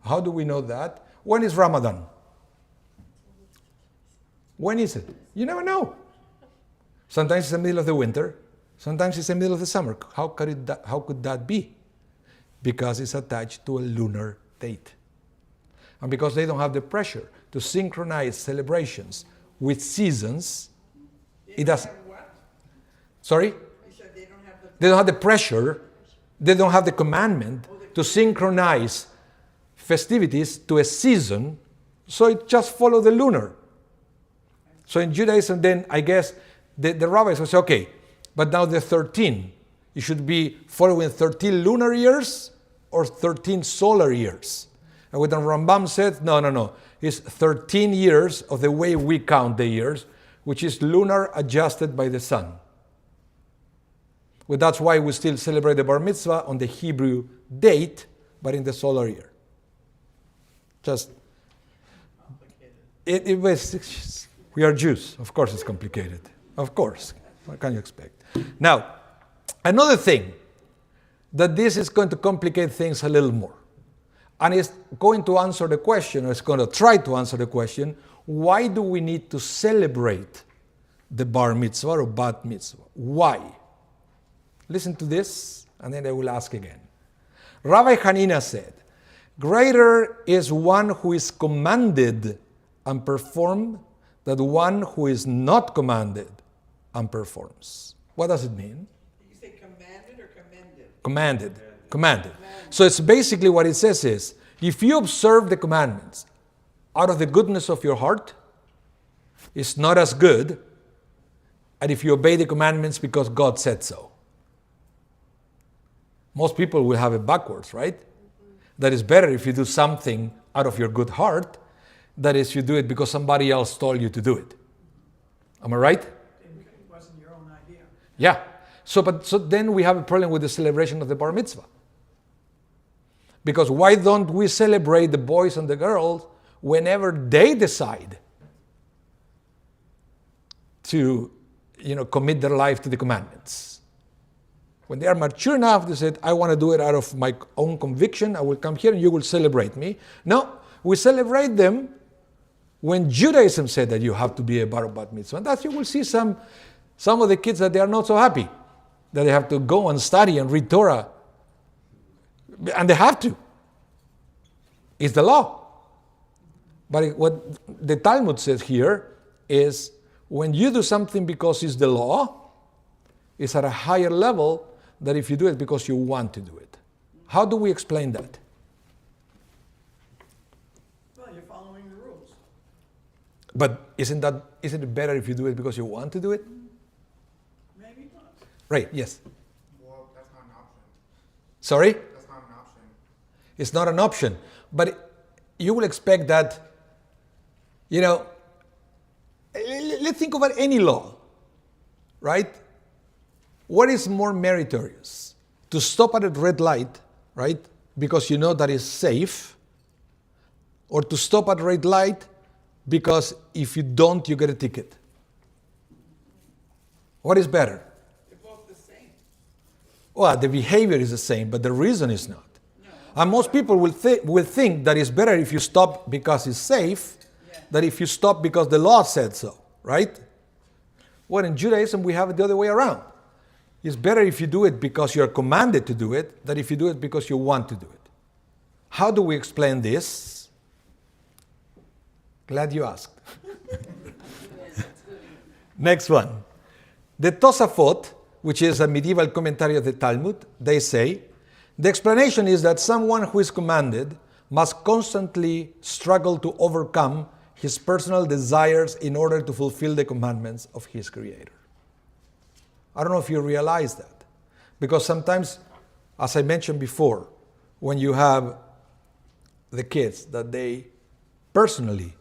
[SPEAKER 1] How do we know that? When is Ramadan? When is it? You never know. Sometimes it's the middle of the winter. Sometimes it's the middle of the summer. How could that be? Because it's attached to a lunar date. And because they don't have the pressure to synchronize celebrations with seasons, it doesn't. Sorry?
[SPEAKER 5] You said they don't
[SPEAKER 1] have the pressure, they don't have the commandment to synchronize festivities to a season, so it just follows the lunar. So in Judaism, then I guess the rabbis will say, okay, but now the 13, you should be following 13 lunar years or 13 solar years. And what the Rambam said, no. It's 13 years of the way we count the years, which is lunar adjusted by the sun. Well, that's why we still celebrate the Bar Mitzvah on the Hebrew date, but in the solar year. Just, it was We are Jews. Of course it's complicated. Of course. What can you expect? Now, another thing, that this is going to complicate things a little more. And it's going to answer the question, or it's going to try to answer the question, why do we need to celebrate the bar mitzvah or bat mitzvah? Why? Listen to this, and then I will ask again. Rabbi Hanina said, greater is one who is commanded and performed than one who is not commanded and performs. What does it mean?
[SPEAKER 5] Did you say commanded or commended?
[SPEAKER 1] Commanded. Commanded. So it's basically what it says is, if you observe the commandments out of the goodness of your heart, it's not as good as if you obey the commandments because God said so. Most people will have it backwards, right? That is better if you do something out of your good heart, that is, you do it because somebody else told you to do it. Am I right?
[SPEAKER 2] It wasn't your own idea.
[SPEAKER 1] Yeah. So then we have a problem with the celebration of the bar mitzvah. Because why don't we celebrate the boys and the girls whenever they decide to, commit their life to the commandments? When they are mature enough, they said, I want to do it out of my own conviction. I will come here and you will celebrate me. No, we celebrate them when Judaism said that you have to be a bar or bat mitzvah. And that you will see some of the kids that they are not so happy, that they have to go and study and read Torah. And they have to. It's the law. But what the Talmud says here is when you do something because it's the law, it's at a higher level than if you do it because you want to do it. How do we explain that?
[SPEAKER 2] Well, you're following the rules.
[SPEAKER 1] But isn't it better if you do it because you want to do it?
[SPEAKER 2] Maybe not.
[SPEAKER 1] Right, yes.
[SPEAKER 6] Well, that's not an option.
[SPEAKER 1] Sorry?
[SPEAKER 6] That's not an option.
[SPEAKER 1] It's not an option. But you will expect that, let's think about any law, right? What is more meritorious? To stop at a red light, right? Because you know that it's safe, or to stop at a red light because if you don't, you get a ticket. What is better?
[SPEAKER 5] They're both the same.
[SPEAKER 1] Well, the behavior is the same, but the reason is not. And most people will think that it's better if you stop because it's safe than if you stop because the law said so, right? Well, in Judaism, we have it the other way around. It's better if you do it because you're commanded to do it than if you do it because you want to do it. How do we explain this? Glad you asked. Next one. The Tosafot, which is a medieval commentary of the Talmud, they say, the explanation is that someone who is commanded must constantly struggle to overcome his personal desires in order to fulfill the commandments of his Creator. I don't know if you realize that. Because sometimes, as I mentioned before, when you have the kids that they personally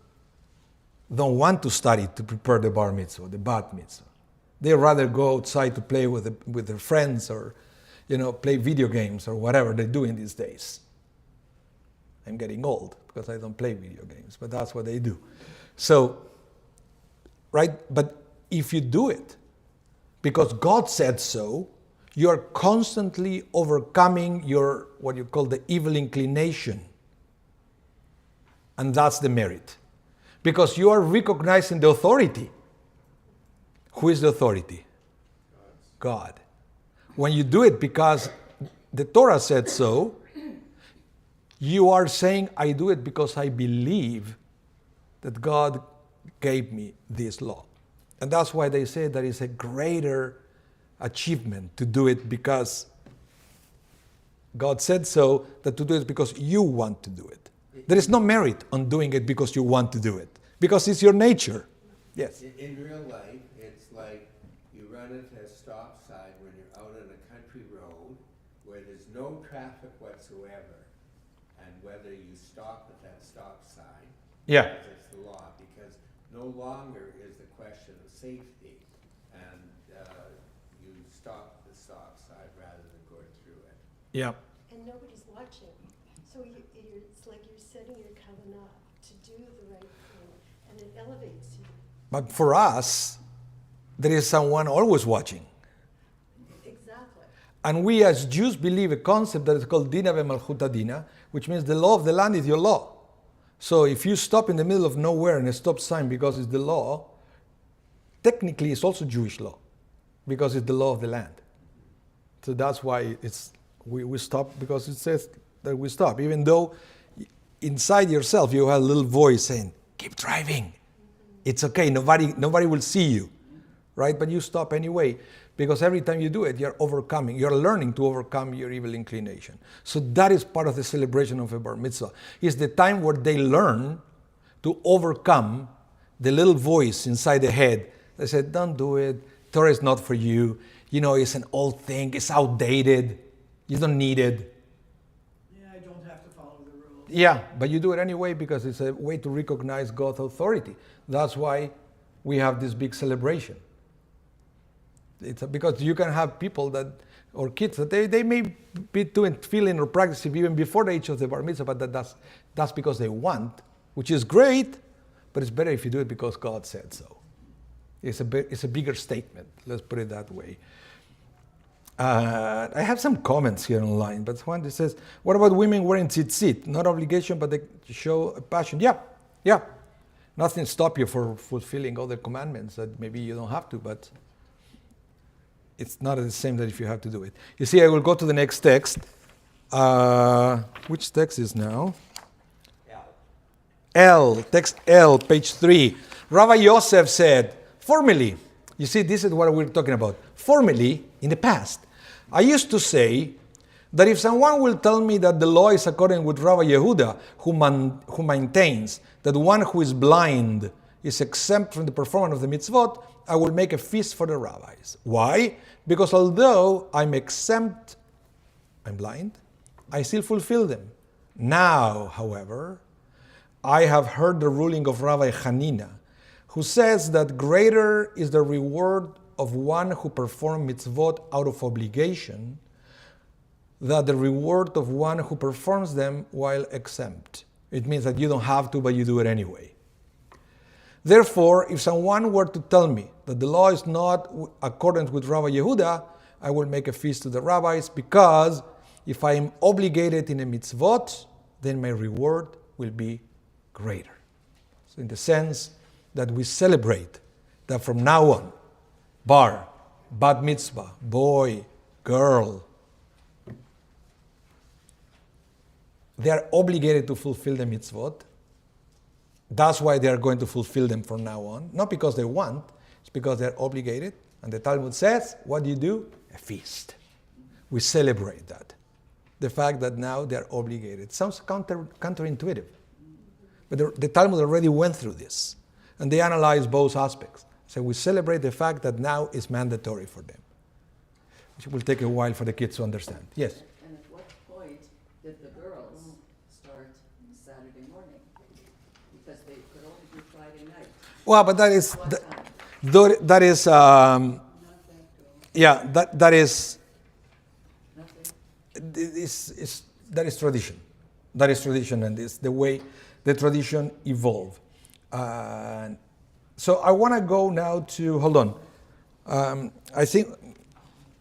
[SPEAKER 1] don't want to study to prepare the bar mitzvah, the bat mitzvah. They rather go outside to play with their friends or play video games or whatever they do in these days. I'm getting old because I don't play video games, but that's what they do. So, right? But if you do it because God said so, you are constantly overcoming your, what you call the evil inclination. And that's the merit. Because you are recognizing the authority. Who is the authority? God. When you do it because the Torah said so, you are saying, I do it because I believe that God gave me this law. And that's why they say that it's a greater achievement to do it because God said so, than to do it because you want to do it. There is no merit on doing it because you want to do it, because it's your nature. Yes?
[SPEAKER 4] In real life, it's like you run into a stop sign when you're out on a country road where there's no traffic whatsoever, and whether you stop at that stop sign,
[SPEAKER 1] Yeah.
[SPEAKER 4] it's the law, because no longer is the question of safety, and you stop the stop sign rather than going through it.
[SPEAKER 1] Yeah.
[SPEAKER 7] And nobody's watching. So it's like you're setting your kavanah to do the right thing, and it elevates you.
[SPEAKER 1] But for us, there is someone always watching.
[SPEAKER 7] Exactly.
[SPEAKER 1] And we as Jews believe a concept that is called Dina ve'malchuta Dina, which means the law of the land is your law. So if you stop in the middle of nowhere and a stop sign because it's the law, technically it's also Jewish law because it's the law of the land. So that's why we stop, because it says that we stop, even though inside yourself you have a little voice saying, keep driving. It's okay, nobody will see you, right? But you stop anyway, because every time you do it, you're learning to overcome your evil inclination. So that is part of the celebration of a bar mitzvah. It's the time where they learn to overcome the little voice inside the head that said, don't do it, Torah is not for you, it's an old thing, it's outdated, you don't need it.
[SPEAKER 2] Yeah, I don't have to follow the rules.
[SPEAKER 1] Yeah, but you do it anyway because it's a way to recognize God's authority. That's why we have this big celebration. Because you can have people or kids that they may be feeling or practicing even before the age of the bar mitzvah, but that's because they want, which is great, but it's better if you do it because God said so. It's a bigger statement, let's put it that way. I have some comments here online, but one that says, what about women wearing tzitzit? Not obligation, but they show a passion. Yeah. Nothing stop you for fulfilling all the commandments that maybe you don't have to, but it's not the same that if you have to do it. You see, I will go to the next text. Which text is now? Text L, page 3. Rabbi Yosef said, formerly, you see, this is what we're talking about. Formerly, in the past, I used to say that if someone will tell me that the law is according with Rabbi Yehuda, who maintains that one who is blind is exempt from the performance of the mitzvot, I will make a feast for the rabbis. Why? Because although I'm blind, I still fulfill them. Now, however, I have heard the ruling of Rabbi Hanina, who says that greater is the reward of one who performs mitzvot out of obligation than the reward of one who performs them while exempt. It means that you don't have to, but you do it anyway. Therefore, if someone were to tell me that the law is not accordant with Rabbi Yehuda, I will make a feast to the rabbis, because if I am obligated in a mitzvot, then my reward will be greater. So in the sense that we celebrate that from now on, bat mitzvah, boy, girl, they are obligated to fulfill the mitzvot. That's why they are going to fulfill them from now on. Not because they want, it's because they are obligated. And the Talmud says, what do you do? A feast. We celebrate that. The fact that now they are obligated. Sounds counterintuitive. But the Talmud already went through this. And they analyze both aspects. So we celebrate the fact that now it's mandatory for them. Which will take a while for the kids to understand. Yes?
[SPEAKER 3] And at what point did the girls start Saturday morning? Because they could only do Friday night.
[SPEAKER 1] Well, but that is...
[SPEAKER 3] What time?
[SPEAKER 1] That is... yeah, that is...
[SPEAKER 3] Nothing?
[SPEAKER 1] That is tradition. That is tradition, and it's the way the tradition evolved. So I want to go now to, hold on. I think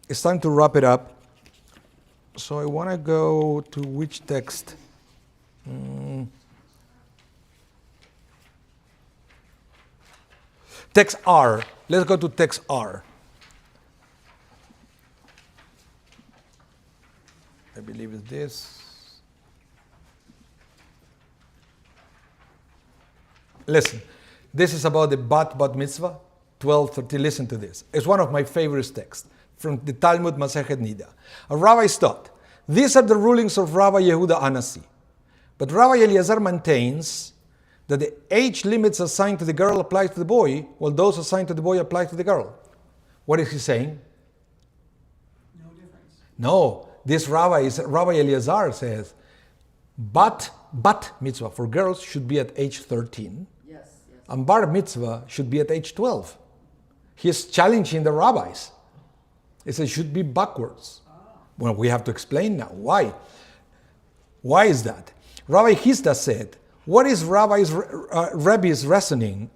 [SPEAKER 1] it's time to wrap it up. So I want to go to which text? Text R. Let's go to text R. I believe it's this. Listen, this is about the bat mitzvah, 12:30. Listen to this. It's one of my favorite texts from the Talmud Masechet Nida. A rabbi taught, these are the rulings of Rabbi Yehuda Anasi. But Rabbi Eliezer maintains that the age limits assigned to the girl apply to the boy, while those assigned to the boy apply to the girl. What is he saying?
[SPEAKER 2] No difference.
[SPEAKER 1] No, this Rabbi Eliezer says, bat mitzvah for girls should be at age 13.
[SPEAKER 3] Yes.
[SPEAKER 1] And bar mitzvah should be at age 12. He's challenging the rabbis. He says it should be backwards. Well, we have to explain now. Why? Why is that? Rabbi Hizda said, what is Rabbi's reasoning?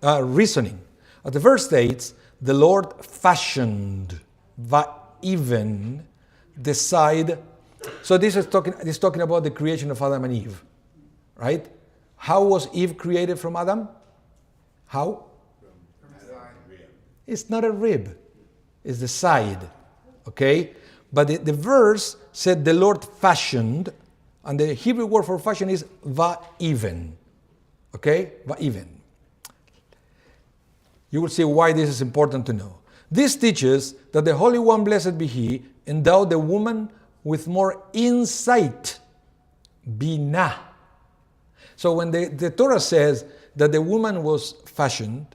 [SPEAKER 1] As the verse states, the Lord fashioned even the side. So this is talking about the creation of Adam and Eve, right? How was Eve created from Adam? How? It's not a rib, it's the side, okay? But the verse said the Lord fashioned, and the Hebrew word for fashion is va'even, okay? Va'even. You will see why this is important to know. This teaches that the Holy One, blessed be He, endowed the woman with more insight, binah. So when the Torah says that the woman was fashioned,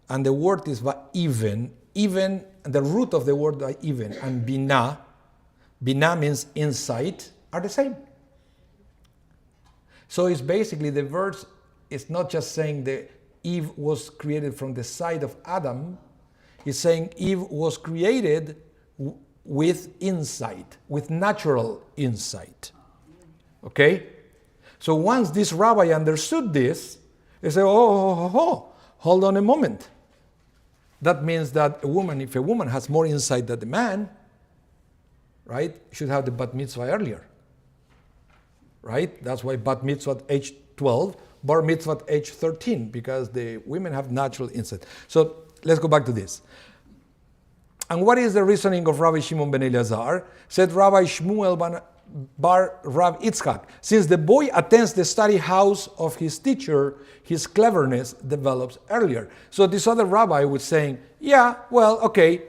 [SPEAKER 1] and the word is va'even, even the root of the word va'even and binah means insight, are the same. So it's basically the verse is not just saying that Eve was created from the side of Adam, it's saying Eve was created with insight, with natural insight. Okay? So once this rabbi understood this, he said, hold on a moment. That means that if a woman has more insight than the man, right, should have the bat mitzvah earlier. Right? That's why bat mitzvah at age 12, bar mitzvah at age 13, because the women have natural insight. So let's go back to this. And what is the reasoning of Rabbi Shimon ben Elazar? Said Rabbi Shmuel bar Rav Yitzchak. Since the boy attends the study house of his teacher, his cleverness develops earlier. So this other rabbi was saying, yeah, well, okay,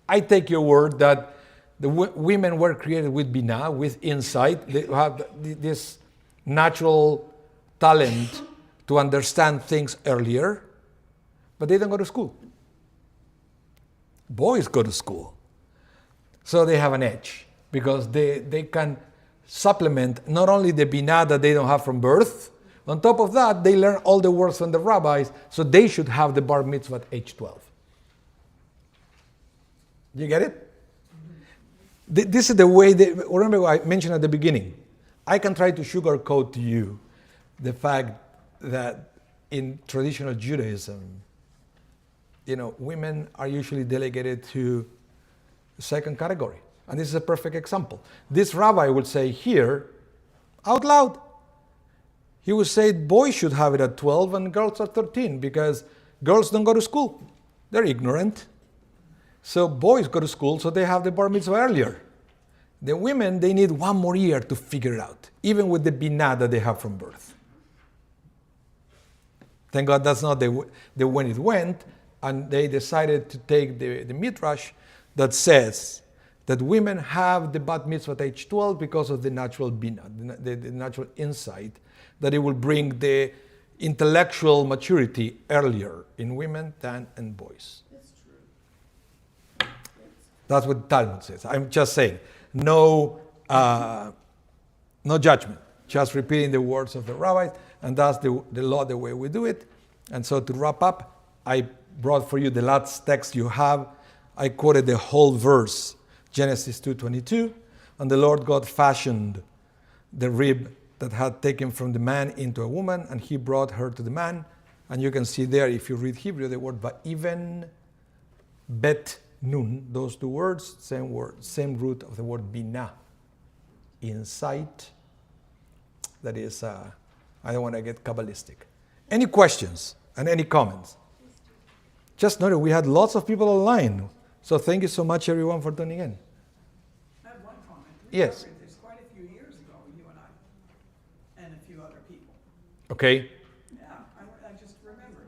[SPEAKER 1] I take your word that the women were created with binah, with insight. They have this natural talent to understand things earlier, but they don't go to school. Boys go to school. So they have an edge because they can supplement not only the binah that they don't have from birth, on top of that, they learn all the words from the rabbis, so they should have the bar mitzvah at age 12. You get it? This is the way, remember what I mentioned at the beginning. I can try to sugarcoat to you the fact that in traditional Judaism, women are usually delegated to the second category. And this is a perfect example. This rabbi would say here, out loud, he would say boys should have it at 12 and girls at 13 because girls don't go to school. They're ignorant. So boys go to school, so they have the bar mitzvah earlier. The women, they need one more year to figure it out, even with the binah that they have from birth. Thank God that's not the when it went, and they decided to take the midrash that says that women have the bat mitzvah at age 12 because of the natural binah, the natural insight, that it will bring the intellectual maturity earlier in women than in boys.
[SPEAKER 3] That's true.
[SPEAKER 1] That's what the Talmud says. I'm just saying, no judgment, just repeating the words of the rabbis, and that's the law, the way we do it. And so to wrap up, I brought for you the last text you have. I quoted the whole verse, Genesis 2:22, and the Lord God fashioned the rib that had taken from the man into a woman, and he brought her to the man. And you can see there, if you read Hebrew, the word va'even, bet nun, those two words, same word, same root of the word binah, insight. That is, I don't want to get Kabbalistic. Any questions and any comments? Just noted, we had lots of people online. So thank you so much, everyone, for tuning in.
[SPEAKER 2] I have one comment.
[SPEAKER 1] Yes.
[SPEAKER 2] This quite a few years ago, you and I, and a few other people.
[SPEAKER 1] Okay.
[SPEAKER 2] Yeah, I just remembered.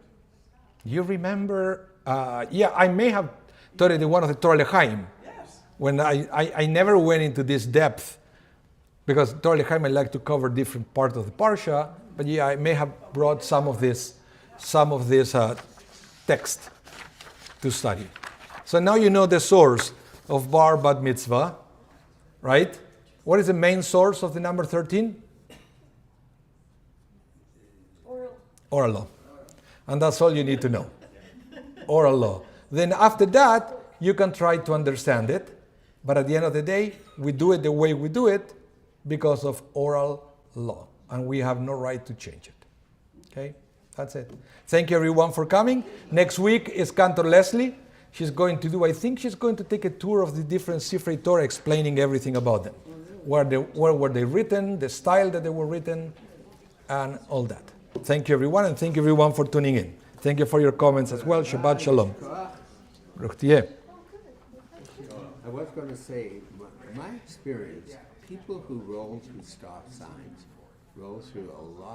[SPEAKER 1] You remember, I may have taught it in one of the Torah L'chaim.
[SPEAKER 2] Yes.
[SPEAKER 1] When I never went into this depth, because Torah L'chaim I like to cover different parts of the Parsha, but I may have brought some of this text to study. So now you know the source of bar bat mitzvah, right? What is the main source of the number 13? Oral law. And that's all you need to know. Oral law. Then after that, you can try to understand it. But at the end of the day, we do it the way we do it because of oral law. And we have no right to change it. Okay? That's it. Thank you everyone for coming. Next week is Cantor Leslie. She's going to do, I think she's going to take a tour of the different Sifrei Torah, explaining everything about them. Where were they written, the style that they were written, and all that. Thank you everyone, and thank you everyone for tuning in. Thank you for your comments as well. Shabbat Shalom. Baruch Tiyeh.
[SPEAKER 4] I was going to say, my experience, people who roll through stop signs roll through a lot